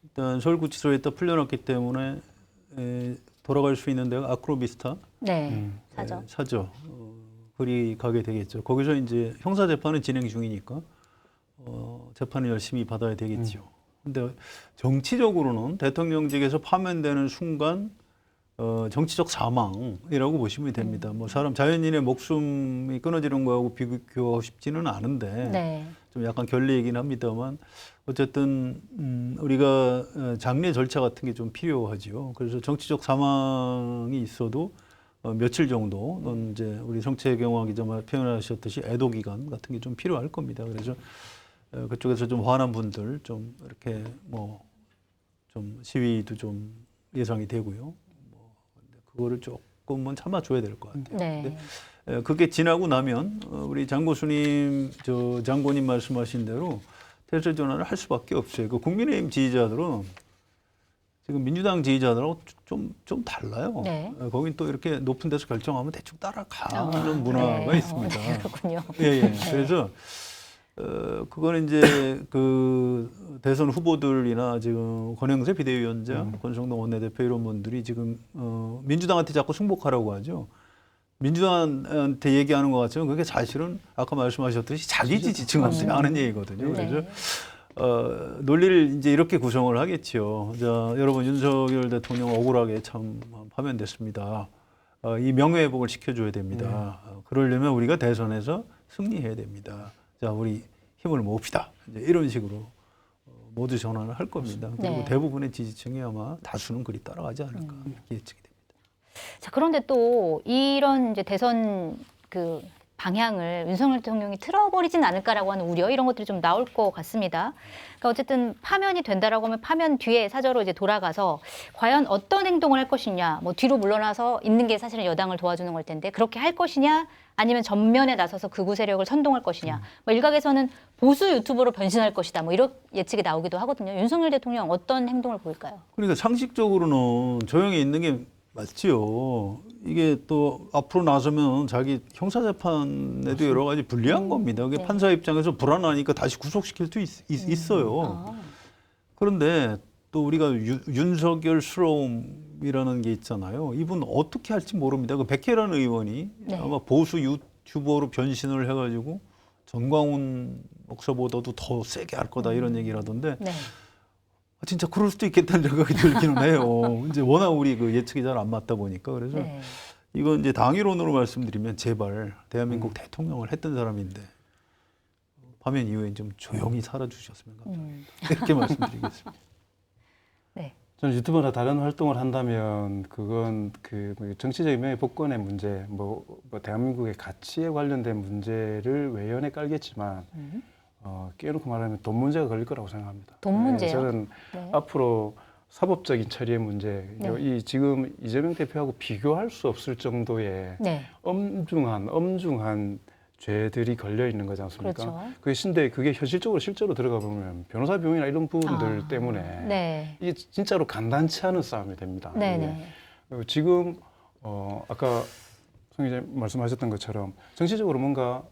일단 서울구치소에다 풀려났기 때문에 돌아갈 수 있는 데가 아크로비스타 네, 사죠. 사죠. 거기 가게 되겠죠. 거기서 이제 형사 재판은 진행 중이니까 재판을 열심히 받아야 되겠죠. 근데 정치적으로는 대통령직에서 파면되는 순간 정치적 사망이라고 보시면 됩니다. 뭐 사람 자연인의 목숨이 끊어지는 거하고 비교하고 싶지는 않은데 네. 좀 약간 결례이긴 합니다만 어쨌든 우리가 장례 절차 같은 게 좀 필요하지요. 그래서 정치적 사망이 있어도 며칠 정도는 이제 우리 성채경화 기자가 표현하셨듯이 애도 기간 같은 게 좀 필요할 겁니다. 그래서 그쪽에서 좀 화난 분들 좀 이렇게 뭐 좀 시위도 좀 예상이 되고요. 뭐 그거를 조금은 참아줘야 될 것 같아요. 네. 근데 그게 지나고 나면 우리 장 교수님, 저 장관님 말씀하신 대로 태세 전환을 할 수밖에 없어요. 그 국민의힘 지지자들은 지금 민주당 지지자들하고 좀 달라요. 네. 거긴 또 이렇게 높은 데서 결정하면 대충 따라가는 문화가 네. 있습니다. 그렇군요. 예. 그래서 그거는 이제 그 대선 후보들이나 지금 권영세 비대위원장, 권성동 원내대표 이런 분들이 지금 민주당한테 자꾸 승복하라고 하죠. 민주당한테 얘기하는 것 같지만 그게 사실은 아까 말씀하셨듯이 자기 지지층한테 하는 얘기거든요. 네. 그래서 논리를 이제 이렇게 구성을 하겠죠. 자, 여러분 윤석열 대통령 억울하게 참 파면됐습니다. 이 명예회복을 시켜줘야 됩니다. 그러려면 우리가 대선에서 승리해야 됩니다. 자, 우리 힘을 모읍시다. 이제 이런 식으로 모두 전환을 할 겁니다. 그리고 네. 대부분의 지지층이 아마 다수는 그리 따라가지 않을까 이렇게 예측이 됩니다. 자, 그런데 또 이런 이제 대선 그 방향을 윤석열 대통령이 틀어버리진 않을까라고 하는 우려 이런 것들이 좀 나올 것 같습니다. 그러니까 어쨌든 파면이 된다라고 하면 파면 뒤에 사저로 이제 돌아가서 과연 어떤 행동을 할 것이냐, 뭐 뒤로 물러나서 있는 게 사실은 여당을 도와주는 걸 텐데 그렇게 할 것이냐, 아니면 전면에 나서서 극우 세력을 선동할 것이냐. 뭐 일각에서는 보수 유튜버로 변신할 것이다. 뭐 이런 예측이 나오기도 하거든요. 윤석열 대통령 어떤 행동을 보일까요? 그러니까 상식적으로는 조용히 있는 게 맞지요. 이게 또 앞으로 나서면 자기 형사재판에도 여러 가지 불리한 겁니다. 그게 네. 판사 입장에서 불안하니까 다시 구속시킬 수 있어요. 그런데 또 우리가 윤석열스러움이라는 게 있잖아요. 이분 어떻게 할지 모릅니다. 그 백혜란 의원이 네. 아마 보수 유튜버로 변신을 해가지고 전광훈 목사보다도 더 세게 할 거다 이런 얘기를 하던데 네. 진짜 그럴 수도 있겠다는 생각이 들기는 해요. 이제 워낙 우리 그 예측이 잘 안 맞다 보니까 그래서 네. 이건 이제 당일론으로 말씀드리면 제발 대한민국 대통령을 했던 사람인데 파면 이후에 좀 조용히 살아주셨으면 감사합니다. 이렇게 말씀드리겠습니다. 네. 저는 유튜버나 다른 활동을 한다면 그건 그 정치적인 명예 복권의 문제, 뭐 대한민국의 가치에 관련된 문제를 외연에 깔겠지만 깨놓고 말하면 돈 문제가 걸릴 거라고 생각합니다. 돈 문제요? 저는 네. 앞으로 사법적인 처리의 문제, 네. 이 지금 이재명 대표하고 비교할 수 없을 정도의 네. 엄중한 죄들이 걸려 있는 거지 않습니까? 그렇죠. 그게 현실적으로 실제로 들어가 보면 변호사 비용이나 이런 부분들 때문에 네. 이게 진짜로 간단치 않은 싸움이 됩니다. 네네. 그리고 지금 아까 송 기자님 말씀하셨던 것처럼 정치적으로 뭔가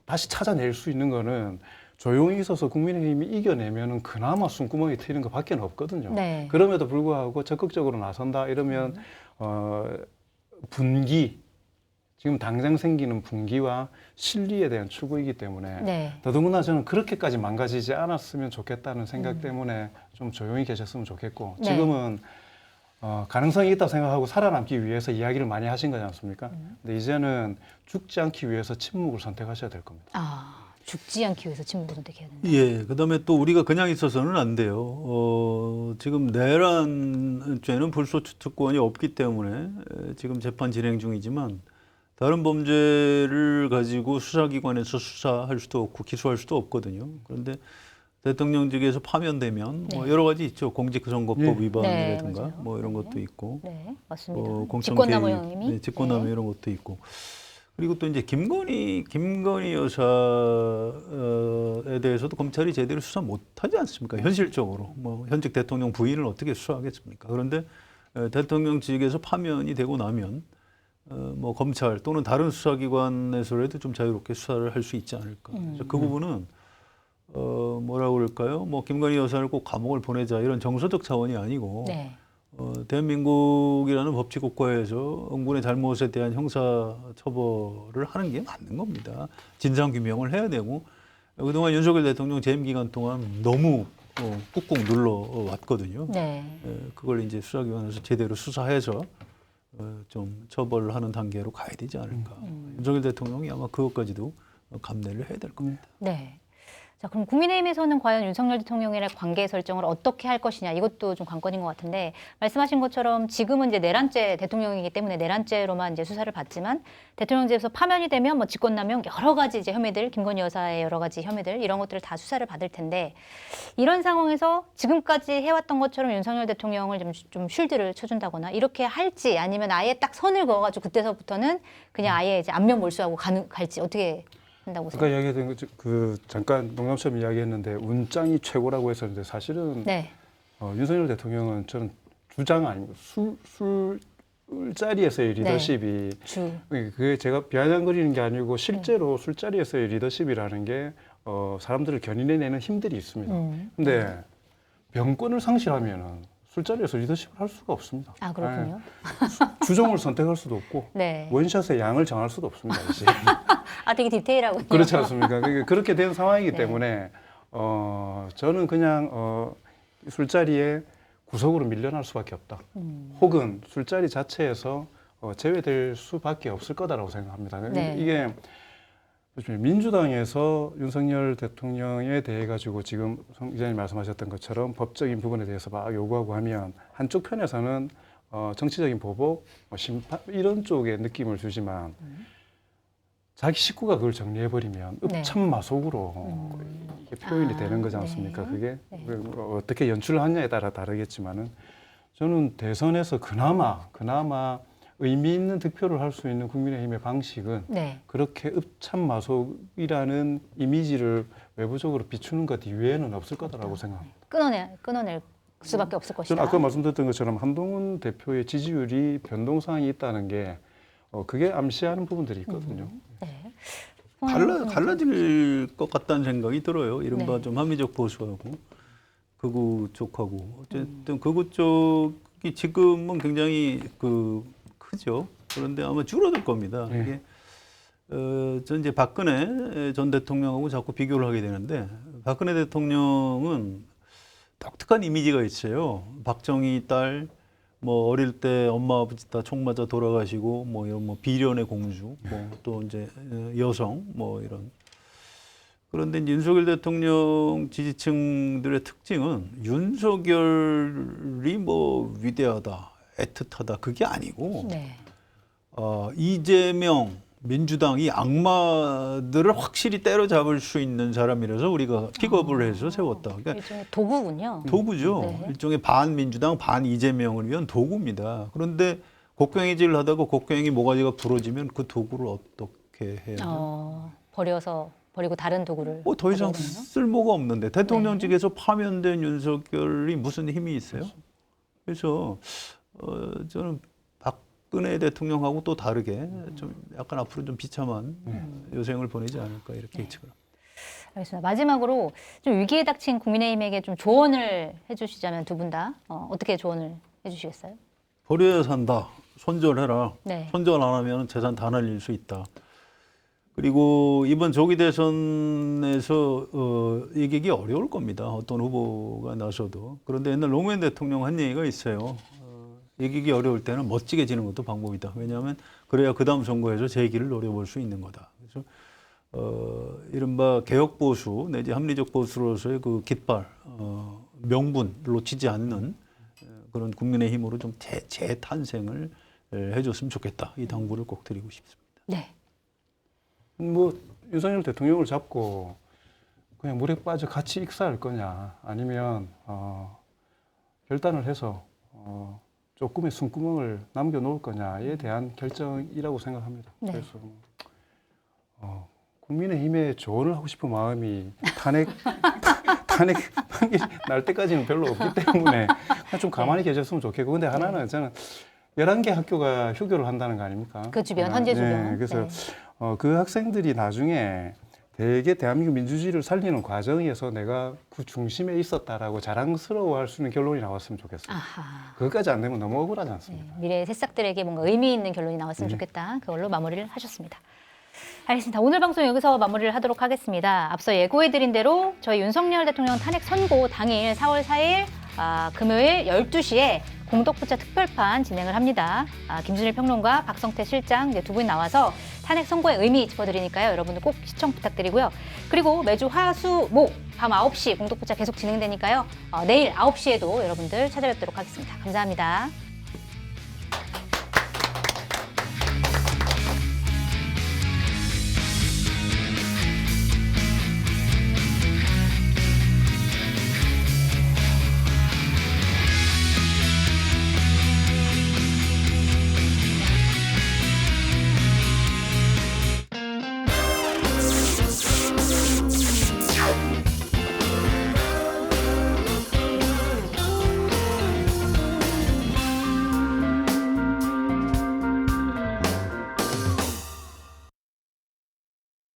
다시 찾아낼 수 있는 거는 조용히 있어서 국민의힘이 이겨내면은 그나마 숨구멍이 트이는 것밖에 없거든요. 네. 그럼에도 불구하고 적극적으로 나선다 이러면 분기, 지금 당장 생기는 분기와 실리에 대한 추구이기 때문에 네. 더더구나 저는 그렇게까지 망가지지 않았으면 좋겠다는 생각 때문에 좀 조용히 계셨으면 좋겠고 네. 지금은 가능성이 있다고 생각하고 살아남기 위해서 이야기를 많이 하신 거지 않습니까? 근데 이제는 죽지 않기 위해서 침묵을 선택하셔야 될 겁니다. 죽지 않기 위해서 침묵을 선택해야 된다. 예, 그다음에 또 우리가 그냥 있어서는 안 돼요. 지금 내란죄는 불소추 특권이 없기 때문에 지금 재판 진행 중이지만 다른 범죄를 가지고 수사기관에서 수사할 수도 없고 기소할 수도 없거든요. 그런데 대통령직에서 파면되면 뭐 여러 가지 있죠. 공직선거법 위반이라든가 네, 맞아요. 뭐 이런 네. 것도 있고, 네, 맞습니다. 공천 직권남용 개입, 혐의, 네, 직권남용 네. 이런 것도 있고. 그리고 또 이제 김건희 여사에 대해서도 검찰이 제대로 수사 못하지 않습니까? 현실적으로 뭐 현직 대통령 부인을 어떻게 수사하겠습니까? 그런데 대통령 측에서 파면이 되고 나면 뭐 검찰 또는 다른 수사기관에서라도 좀 자유롭게 수사를 할 수 있지 않을까. 그래서 그 부분은 뭐라고 그럴까요? 뭐 김건희 여사를 꼭 감옥을 보내자 이런 정서적 차원이 아니고 네. 대한민국이라는 법치 국가에서 응분의 잘못에 대한 형사 처벌을 하는 게 맞는 겁니다. 진상 규명을 해야 되고 그동안 윤석열 대통령 재임 기간 동안 너무 꾹꾹 눌러 왔거든요. 네. 그걸 이제 수사기관에서 제대로 수사해서 좀 처벌을 하는 단계로 가야 되지 않을까. 윤석열 대통령이 아마 그것까지도 감내를 해야 될 겁니다. 네. 자, 그럼 국민의힘에서는 과연 윤석열 대통령이랑 관계 설정을 어떻게 할 것이냐 이것도 좀 관건인 것 같은데 말씀하신 것처럼 지금은 이제 내란죄 대통령이기 때문에 내란죄로만 이제 수사를 받지만 대통령제에서 파면이 되면 뭐 직권남용 여러 가지 이제 혐의들 김건희 여사의 여러 가지 혐의들 이런 것들을 다 수사를 받을 텐데 이런 상황에서 지금까지 해왔던 것처럼 윤석열 대통령을 좀 쉴드를 쳐준다거나 이렇게 할지 아니면 아예 딱 선을 그어가지고 그때서부터는 그냥 아예 이제 안면 몰수하고 갈지 어떻게 한다고 아까 생각해요? 이야기했던 그 잠깐 농담처럼 이야기했는데 운짱이 최고라고 했었는데 사실은 네. 윤석열 대통령은 저는 주장 아니고 술자리에서의 리더십이 그게 제가 비아냥거리는 게 아니고 실제로 술자리에서의 리더십이라는 게 사람들을 견인해내는 힘들이 있습니다. 근데 병권을 상실하면은 술자리에서 리더십을 할 수가 없습니다. 아, 그렇군요. 네. 주종을 선택할 수도 없고 네. 원샷의 양을 정할 수도 없습니다. 이제. 아, 되게 디테일하군요. 그렇지 않습니까? 그렇게 된 상황이기 네. 때문에 저는 그냥 술자리에 구석으로 밀려날 수밖에 없다. 혹은 술자리 자체에서 제외될 수밖에 없을 거다라고 생각합니다. 네. 이게 민주당에서 윤석열 대통령에 대해 가지고 지금 송 기자님 말씀하셨던 것처럼 법적인 부분에 대해서 막 요구하고 하면 한쪽 편에서는 정치적인 보복, 심판 이런 쪽의 느낌을 주지만 자기 식구가 그걸 정리해버리면 네. 읍참마속으로 이게 표현이 되는 거지 않습니까? 네. 그게 네. 어떻게 연출을 하냐에 따라 다르겠지만은 저는 대선에서 그나마 의미 있는 득표를 할 수 있는 국민의힘의 방식은 네. 그렇게 읍참마속이라는 이미지를 외부적으로 비추는 것 이외에는 없을 거다라고 생각합니다. 끊어낼 수밖에 없을 것이다. 저는 아까 말씀드렸던 것처럼 한동훈 대표의 지지율이 변동사항이 있다는 게 그게 암시하는 부분들이 있거든요. 네. 갈라질 것 같다는 생각이 들어요. 이른바 네. 좀 합리적 보수하고 극우 쪽하고 어쨌든 극우 쪽이 지금은 굉장히 크죠. 그런데 아마 줄어들 겁니다. 네. 이게 전 이제 박근혜 전 대통령하고 자꾸 비교를 하게 되는데 박근혜 대통령은 독특한 이미지가 있어요. 박정희 딸, 뭐 어릴 때 엄마 아버지 다 총 맞아 돌아가시고 뭐 이런 뭐 비련의 공주, 뭐 또 이제 여성 뭐 이런. 그런데 이제 윤석열 대통령 지지층들의 특징은 윤석열이 뭐 위대하다, 애틋하다 그게 아니고 네. 이재명 민주당이 악마들을 확실히 때려잡을 수 있는 사람이라서 우리가 픽업을 해서 세웠다. 그러니까 일종의 도구군요. 도구죠. 네. 일종의 반민주당, 반이재명을 위한 도구입니다. 그런데 곡괭이질을 하다가 곡괭이 모가지가 부러지면 그 도구를 어떻게 해야 돼요? 버리고 다른 도구를. 뭐 더 이상 가져야 되나요? 쓸모가 없는데 대통령직에서 네. 파면된 윤석열이 무슨 힘이 있어요? 그래서 저는 박근혜 대통령하고 또 다르게 좀 약간 앞으로 좀 비참한 여생을 보내지 않을까 이렇게 예측을. 알겠습니다. 마지막으로 좀 위기에 닥친 국민의힘에게 좀 조언을 해주시자면 두 분 다 어떻게 조언을 해주시겠어요? 버려야 산다. 손절해라. 네. 손절 안 하면 재산 다 날릴 수 있다. 그리고 이번 조기 대선에서 이기기 어려울 겁니다. 어떤 후보가 나서도. 그런데 옛날 노무현 대통령 한 얘기가 있어요. 이기기 어려울 때는 멋지게 지는 것도 방법이다. 왜냐하면 그래야 그 다음 선거에서 재기를 노려볼 수 있는 거다. 그래서 이른바 개혁 보수 내지 합리적 보수로서의 그 깃발, 명분 놓치지 않는 그런 국민의힘으로 좀 재탄생을 해줬으면 좋겠다. 이 당부를 꼭 드리고 싶습니다. 네. 뭐 윤석열 대통령을 잡고 그냥 물에 빠져 같이 익사할 거냐 아니면 결단을 해서 조금의 숨구멍을 남겨놓을 거냐에 대한 결정이라고 생각합니다. 네. 그래서 국민의힘에 조언을 하고 싶은 마음이 탄핵 날 때까지는 별로 없기 때문에 그냥 좀 가만히 계셨으면 좋겠고 근데 하나는 저는 11개 학교가 휴교를 한다는 거 아닙니까? 그 주변, 헌재 주변. 네, 그래서 네. 그 학생들이 나중에 대개 대한민국 민주주의를 살리는 과정에서 내가 그 중심에 있었다라고 자랑스러워할 수 있는 결론이 나왔으면 좋겠어요. 아하. 그것까지 안 되면 너무 억울하지 네. 않습니까? 미래의 새싹들에게 뭔가 의미 있는 결론이 나왔으면 좋겠다. 그걸로 마무리를 하셨습니다. 알겠습니다. 오늘 방송 여기서 마무리를 하도록 하겠습니다. 앞서 예고해드린 대로 저희 윤석열 대통령 탄핵 선고 당일 4월 4일 금요일 12시에 공덕부차 특별판 진행을 합니다. 김준일 평론가, 박성태 실장 두 분이 나와서 탄핵 선고의 의미 짚어드리니까요. 여러분들 꼭 시청 부탁드리고요. 그리고 매주 화, 수, 목 밤 9시 공덕부차 계속 진행되니까요. 내일 9시에도 여러분들 찾아뵙도록 하겠습니다. 감사합니다.